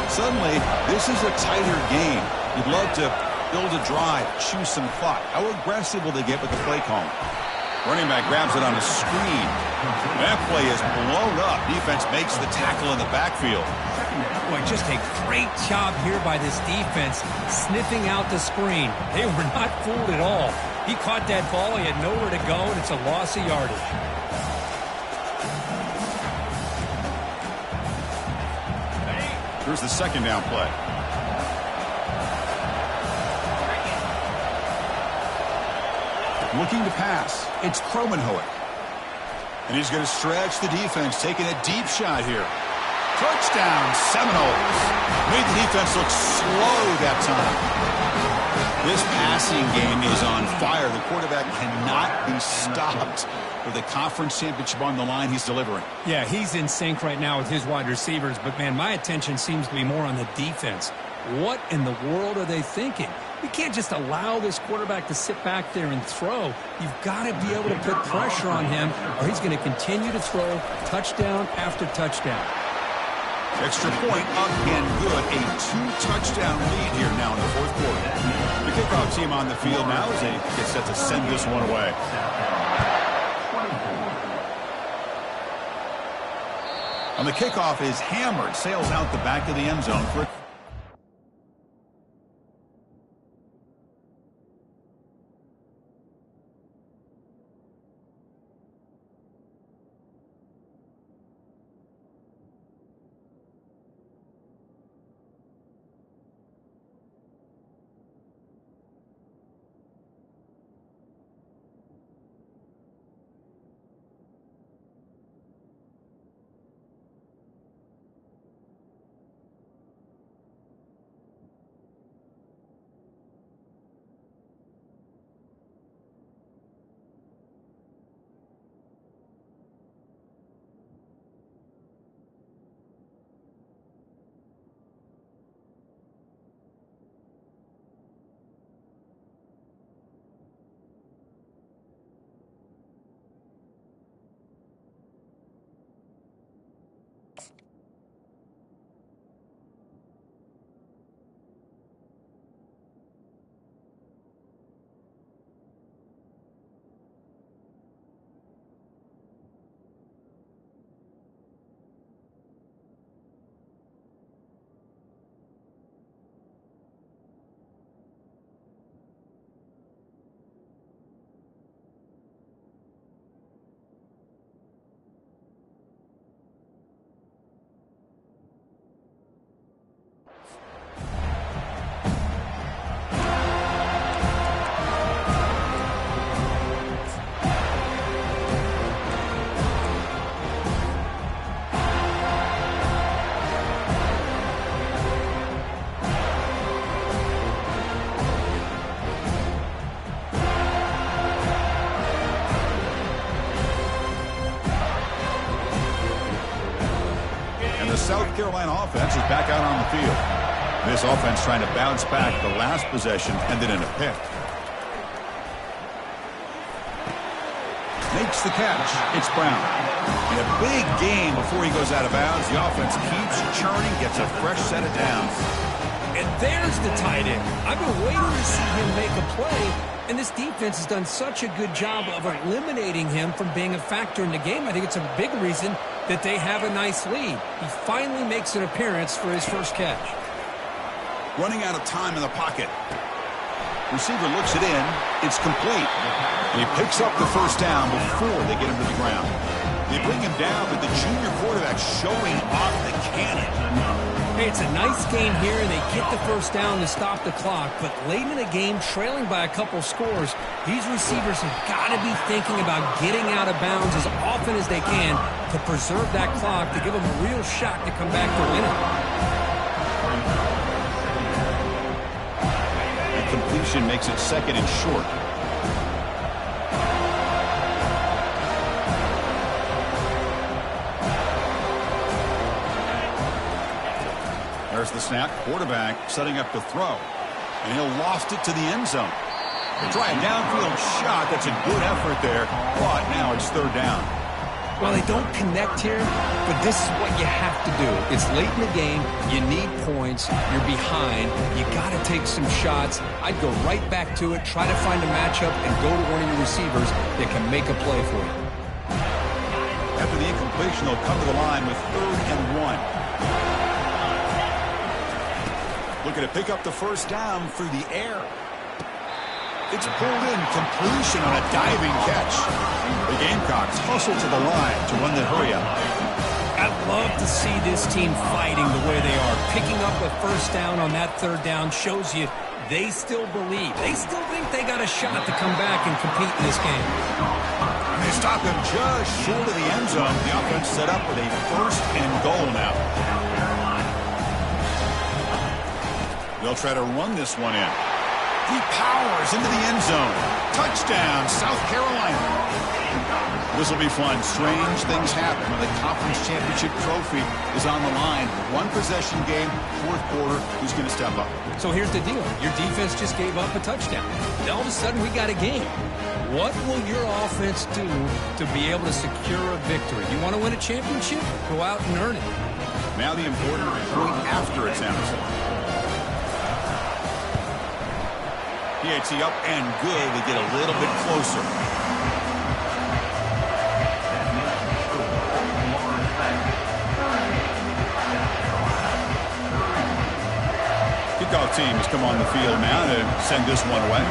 Suddenly, this is a tighter game. You'd love to build a drive, choose some clock. How aggressive will they get with the play call? Running back grabs it on a screen. That play is blown up. Defense makes the tackle in the backfield. Boy, just a great job here by this defense, sniffing out the screen. They were not fooled at all. He caught that ball. He had nowhere to go, and it's a loss of yardage. Here's the second down play. Looking to pass. It's Kromenhoek. And he's going to stretch the defense, taking a deep shot here. Touchdown, Seminoles. Made the defense look slow that time. This passing game is on fire. The quarterback cannot be stopped. With the conference championship on the line, he's delivering. Yeah, he's in sync right now with his wide receivers. But, man, my attention seems to be more on the defense. What in the world are they thinking? You can't just allow this quarterback to sit back there and throw. You've got to be able to put pressure on him, or he's going to continue to throw touchdown after touchdown. Extra point up and good. A 2-touchdown lead here now in the fourth quarter. The kickoff team on the field now as they get set to send this one away. And the kickoff is hammered, sails out the back of the end zone for South Carolina offense is back out on the field. This offense trying to bounce back. The last possession ended in a pick. Makes the catch. It's Brown. In a big game before he goes out of bounds, the offense keeps churning, gets a fresh set of downs. And there's the tight end. I've been waiting to see him make a play, and this defense has done such a good job of eliminating him from being a factor in the game. I think it's a big reason that they have a nice lead. He finally makes an appearance for his first catch. Running out of time in the pocket. Receiver looks it in. It's complete. He picks up the first down before they get him to the ground. They bring him down, but the junior quarterback showing off the cannon. Hey, it's a nice game here, and they get the first down to stop the clock. But late in the game, trailing by a couple scores, these receivers have got to be thinking about getting out of bounds as often as they can to preserve that clock, to give them a real shot to come back to win it. The completion makes it second and short. There's the snap. Quarterback setting up to throw. And he'll loft it to the end zone. They try a downfield shot. That's a good effort there. But now it's third down. Well, they don't connect here, but this is what you have to do. It's late in the game. You need points. You're behind. You got to take some shots. I'd go right back to it, try to find a matchup, and go to one of your receivers that can make a play for you. After the incompletion, they'll come to the line with 3rd and 1. Looking to pick up the first down through the air. It's pulled in. Completion on a diving catch. The Gamecocks hustle to the line to run the hurry-up. I'd love to see this team fighting the way they are. Picking up a first down on that third down shows you they still believe. They still think they got a shot to come back and compete in this game. And they stop him just short of the end zone. The offense set up with a 1st and goal now. They'll try to run this one in. He powers into the end zone. Touchdown, South Carolina. This will be fun. Strange things happen when the conference championship trophy is on the line. One possession game, 4th quarter. Who's going to step up? So here's the deal. Your defense just gave up a touchdown. Now all of a sudden we got a game. What will your offense do to be able to secure a victory? You want to win a championship? Go out and earn it. Now the important point after attempt. PAT up and good. We get a little bit closer. Kickoff team has come on the field now to send this one away.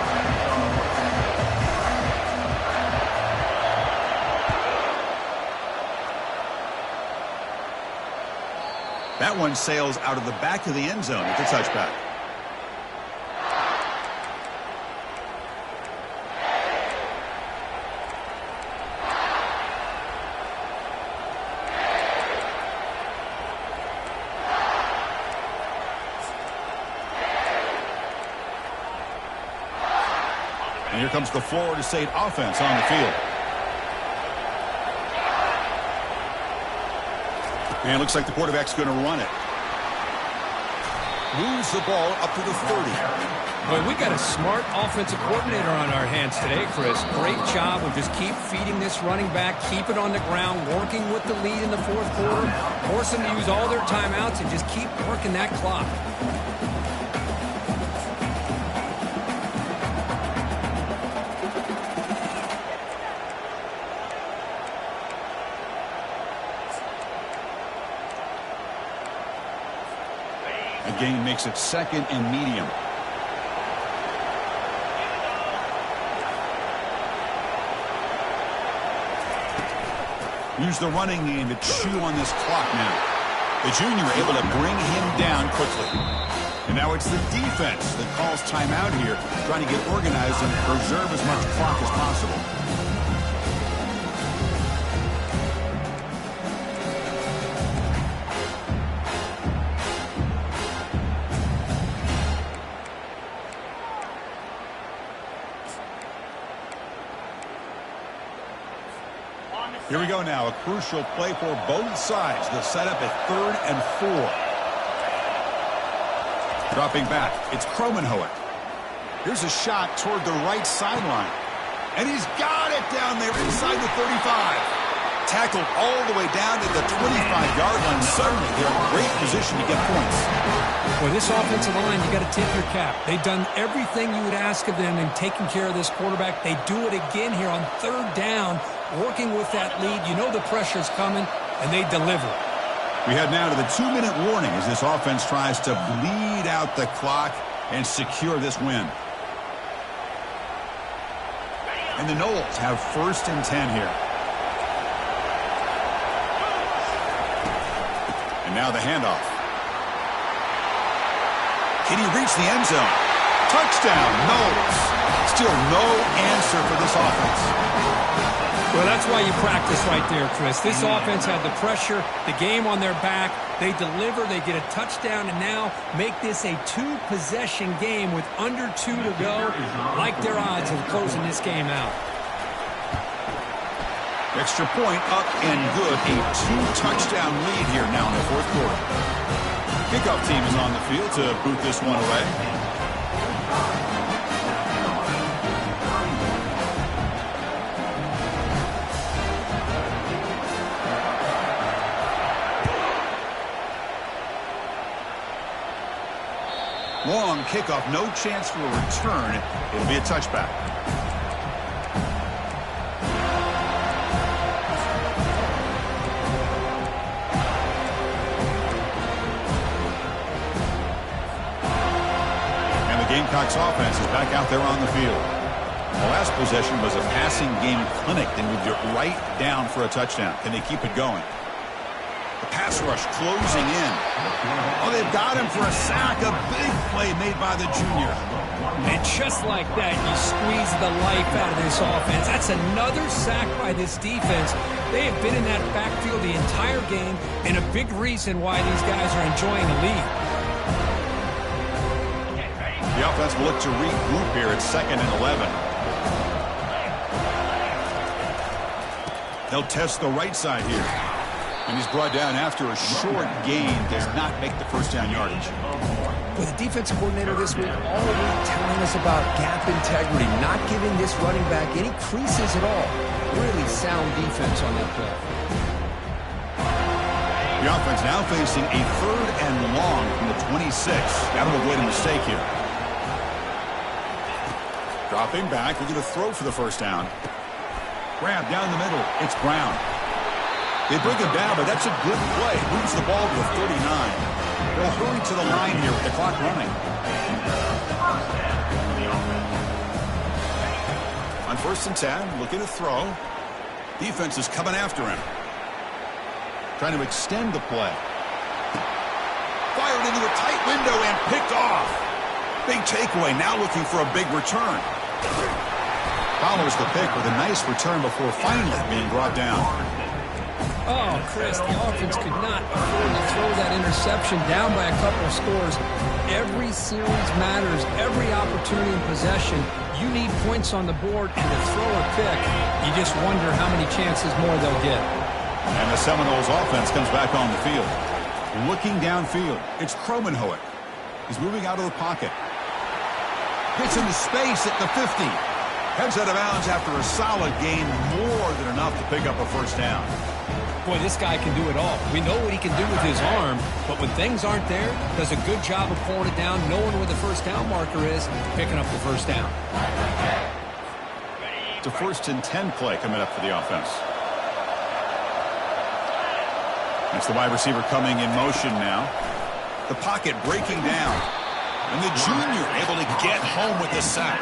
That one sails out of the back of the end zone with the touchback. And here comes the Florida State offense on the field. And it looks like the quarterback's going to run it. Moves the ball up to the 30. Boy, we got a smart offensive coordinator on our hands today, Chris. Great job of just keep feeding this running back, keep it on the ground, working with the lead in the 4th quarter, force them to use all their timeouts, and just keep working that clock. Gain makes it 2nd and medium. Use the running game to chew on this clock now. The junior able to bring him down quickly. And now it's the defense that calls timeout here, trying to get organized and preserve as much clock as possible. Here we go now, a crucial play for both sides. The setup at 3rd and 4. Dropping back, it's Kromenhoek. Here's a shot toward the right sideline. And he's got it down there inside the 35. Tackled all the way down to the 25-yard line. Suddenly, they're in great position to get points. Well, this offensive line, you got to tip your cap. They've done everything you would ask of them in taking care of this quarterback. They do it again here on 3rd down, working with that lead. You know the pressure's coming. and they deliver. We head now to the 2-minute warning as this offense tries to bleed out the clock and secure this win. And the Knowles have 1st and 10 here. And now the handoff. Can he reach the end zone? Touchdown, Knowles. Still no answer for this offense. Well, that's why you practice right there, Chris. This offense had the pressure, the game on their back. They deliver, they get a touchdown, and now make this a 2-possession game with under 2 to go. Like their odds of closing this game out. Extra point up and good. A 2-touchdown lead here now in the 4th quarter. Kickoff team is on the field to boot this one away. Long kickoff, no chance for a return. It'll be a touchback. And the Gamecocks offense is back out there on the field. The last possession was a passing game clinic. They moved it right down for a touchdown. Can they keep it going? The pass rush closing in. Oh, they've got him for a sack. A big play made by the junior. And just like that, you squeeze the life out of this offense. That's another sack by this defense. They have been in that backfield the entire game, and a big reason why these guys are enjoying the lead. The offense will look to regroup here at 2nd and 11. They'll test the right side here. And he's brought down after a short gain. Does not make the 1st down yardage. With the defensive coordinator this week all week telling us about gap integrity, not giving this running back any creases at all. Really sound defense on that play. The offense now facing a 3rd and long from the 26. Got to avoid a mistake here. Dropping back, looking to throw for the 1st down. Grab down the middle. It's Brown. They bring him down, but that's a good play. Moves the ball to the 39. They'll hurry to the line here with the clock running. On 1st and 10, looking to throw. Defense is coming after him. Trying to extend the play. Fired into a tight window and picked off. Big takeaway, now looking for a big return. Follows the pick with a nice return before finally being brought down. Oh, Chris, the offense could not afford to throw that interception down by a couple of scores. Every series matters. Every opportunity in possession, you need points on the board, and to throw a pick, you just wonder how many chances more they'll get. And the Seminoles offense comes back on the field. Looking downfield, it's Kromenhoek. He's moving out of the pocket. Gets into space at the 50. Heads out of bounds after a solid gain, more than enough to pick up a 1st down. Boy, this guy can do it all. We know what he can do with his arm, but when things aren't there, does a good job of pulling it down, knowing where the 1st down marker is, picking up the 1st down. It's a 1st and 10 play coming up for the offense. That's the wide receiver coming in motion now. The pocket breaking down. And the junior able to get home with the sack.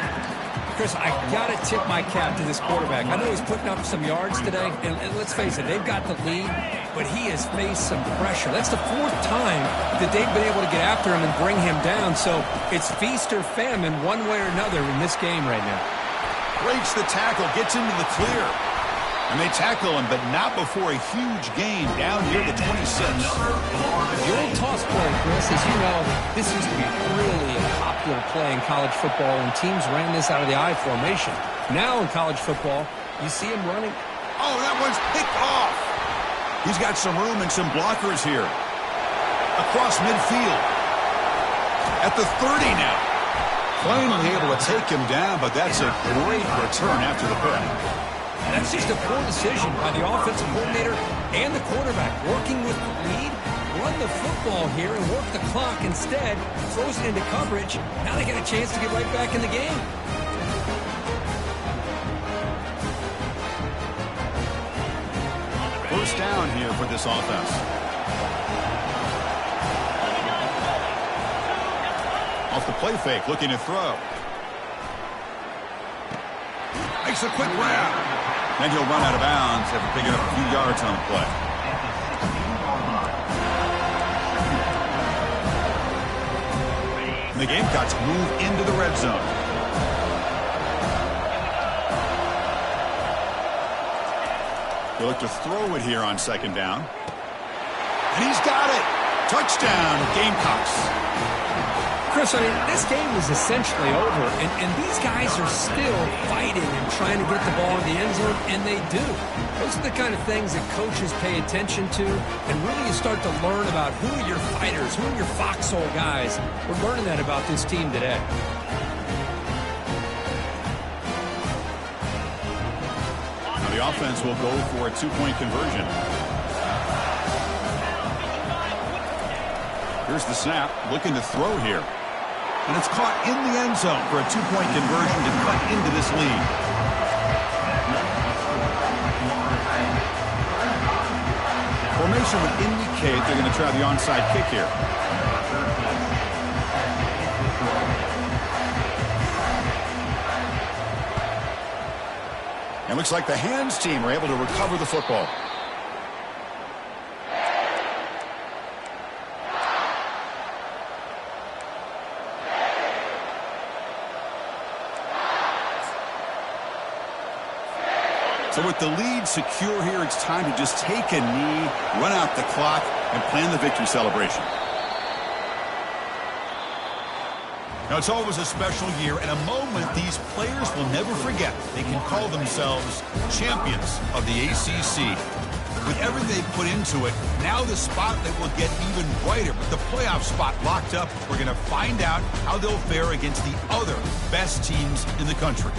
Chris, I got to tip my cap to this quarterback. I know he's putting up some yards today, and let's face it, they've got the lead, but he has faced some pressure. That's the 4th time that they've been able to get after him and bring him down, so it's feast or famine one way or another in this game right now. Breaks the tackle, gets into the clear. And they tackle him, but not before a huge gain down near the 26. The old toss play, Chris, as you know, this used to be really a popular play in college football, and teams ran this out of the I formation. Now in college football, you see him running. Oh, that one's picked off. He's got some room and some blockers here. Across midfield. At the 30 now. Finally able to take him down, but that's a great return after the pick. That's just a poor decision by the offensive coordinator and the quarterback. Working with the lead, run the football here and work the clock instead. Throws it into coverage. Now they get a chance to get right back in the game. first down here for this offense. Off the play fake, looking to throw. Makes a quick grab. Then he'll run out of bounds after picking up a few yards on the play. The Gamecocks move into the red zone. They look to throw it here on second down. And he's got it. Touchdown, Gamecocks. Chris, I mean, this game is essentially over, and these guys are still fighting and trying to get the ball in the end zone, and they do. Those are the kind of things that coaches pay attention to, and really you start to learn about who are your fighters, who are your foxhole guys. We're learning that about this team today. Now the offense will go for a two-point conversion. Here's the snap, looking to throw here. And it's caught in the end zone for a two-point conversion to cut into this lead. Formation would indicate they're going to try the onside kick here. It looks like the hands team are able to recover the football. So with the lead secure here, it's time to just take a knee, run out the clock, and plan the victory celebration. Now, it's always a special year and a moment these players will never forget. They can call themselves champions of the ACC. With everything they put into it, now the spotlight will get even brighter. With the playoff spot locked up, we're going to find out how they'll fare against the other best teams in the country.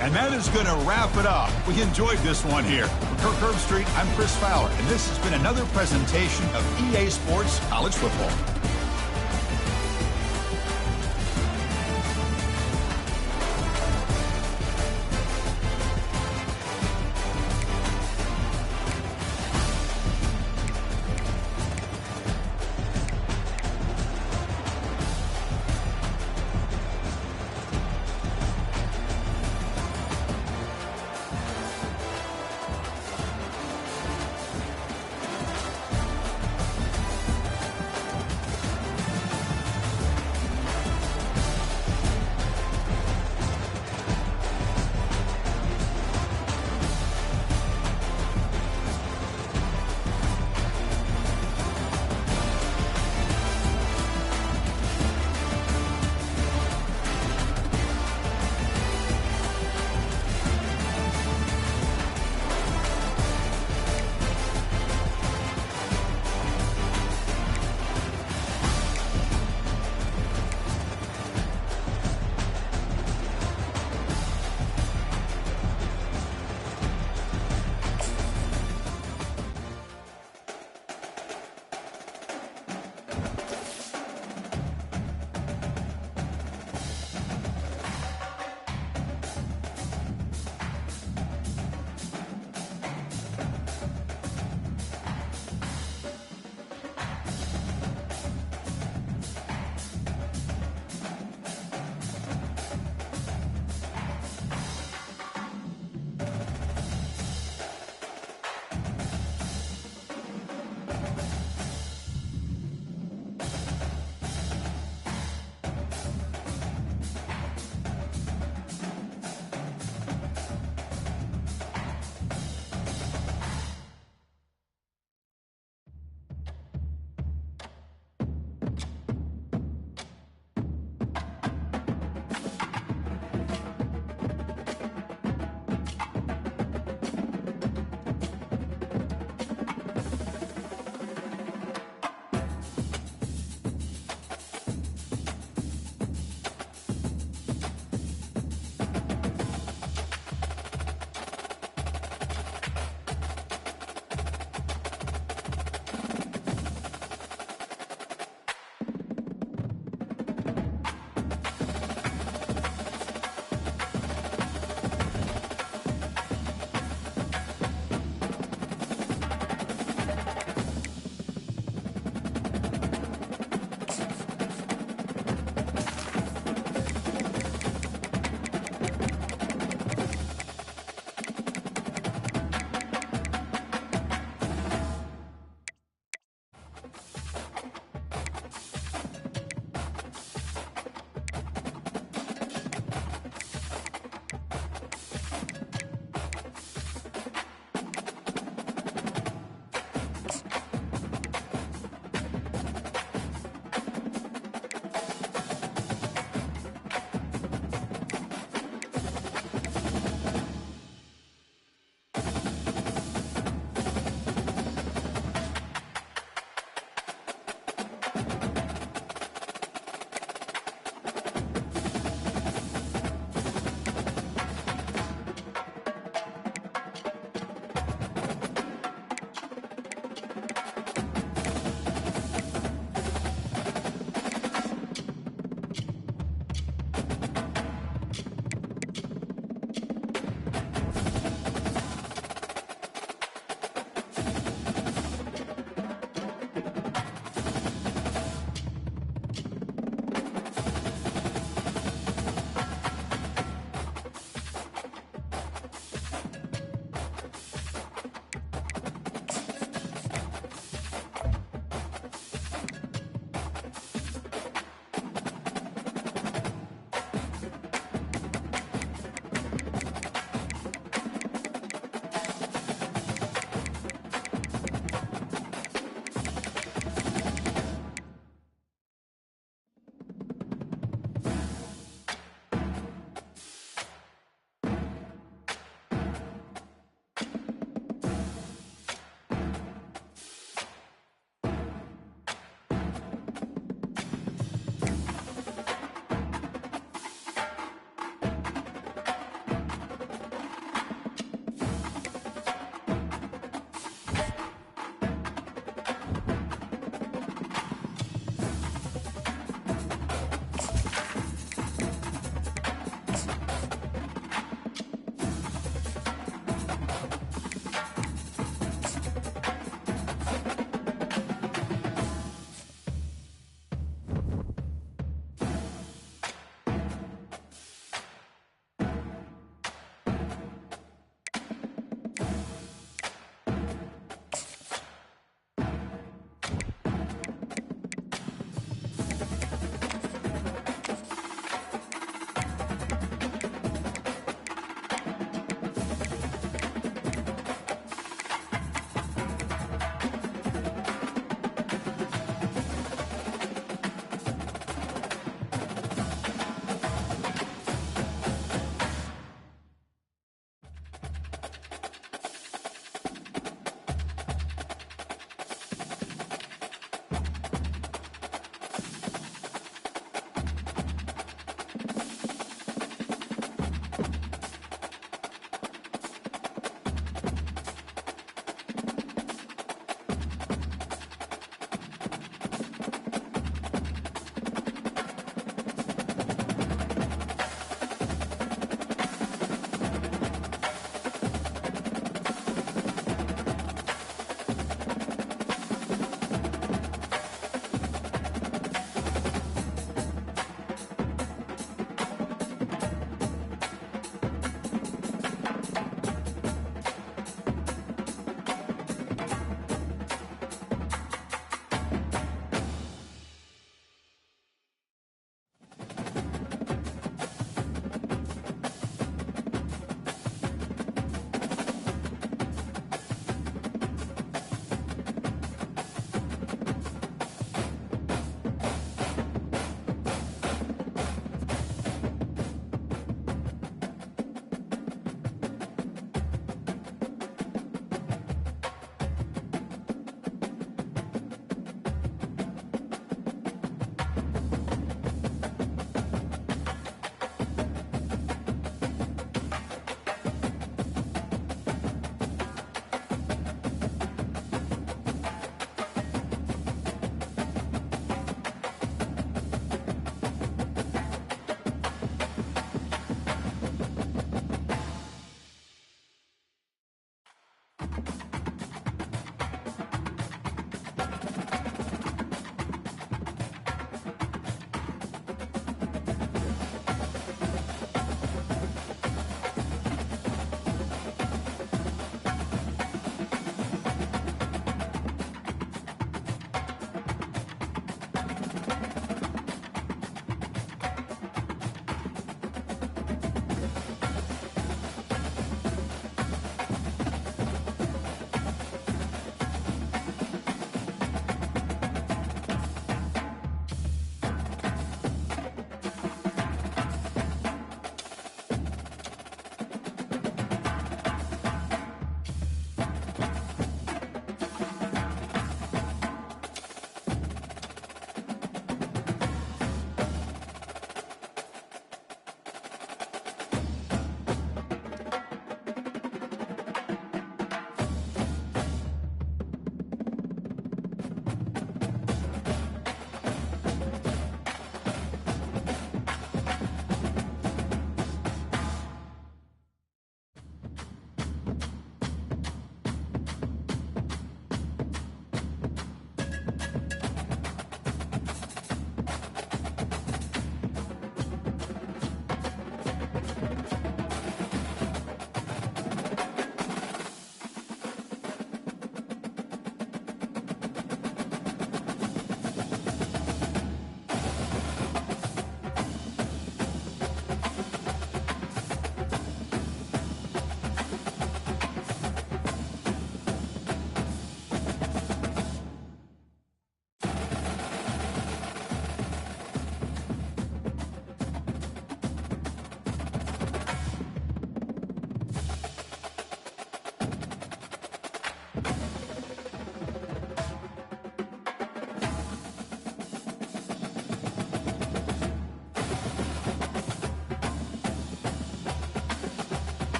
And that is going to wrap it up. We enjoyed this one here. For Kirk Herbstreit, I'm Chris Fowler, and this has been another presentation of EA Sports College Football.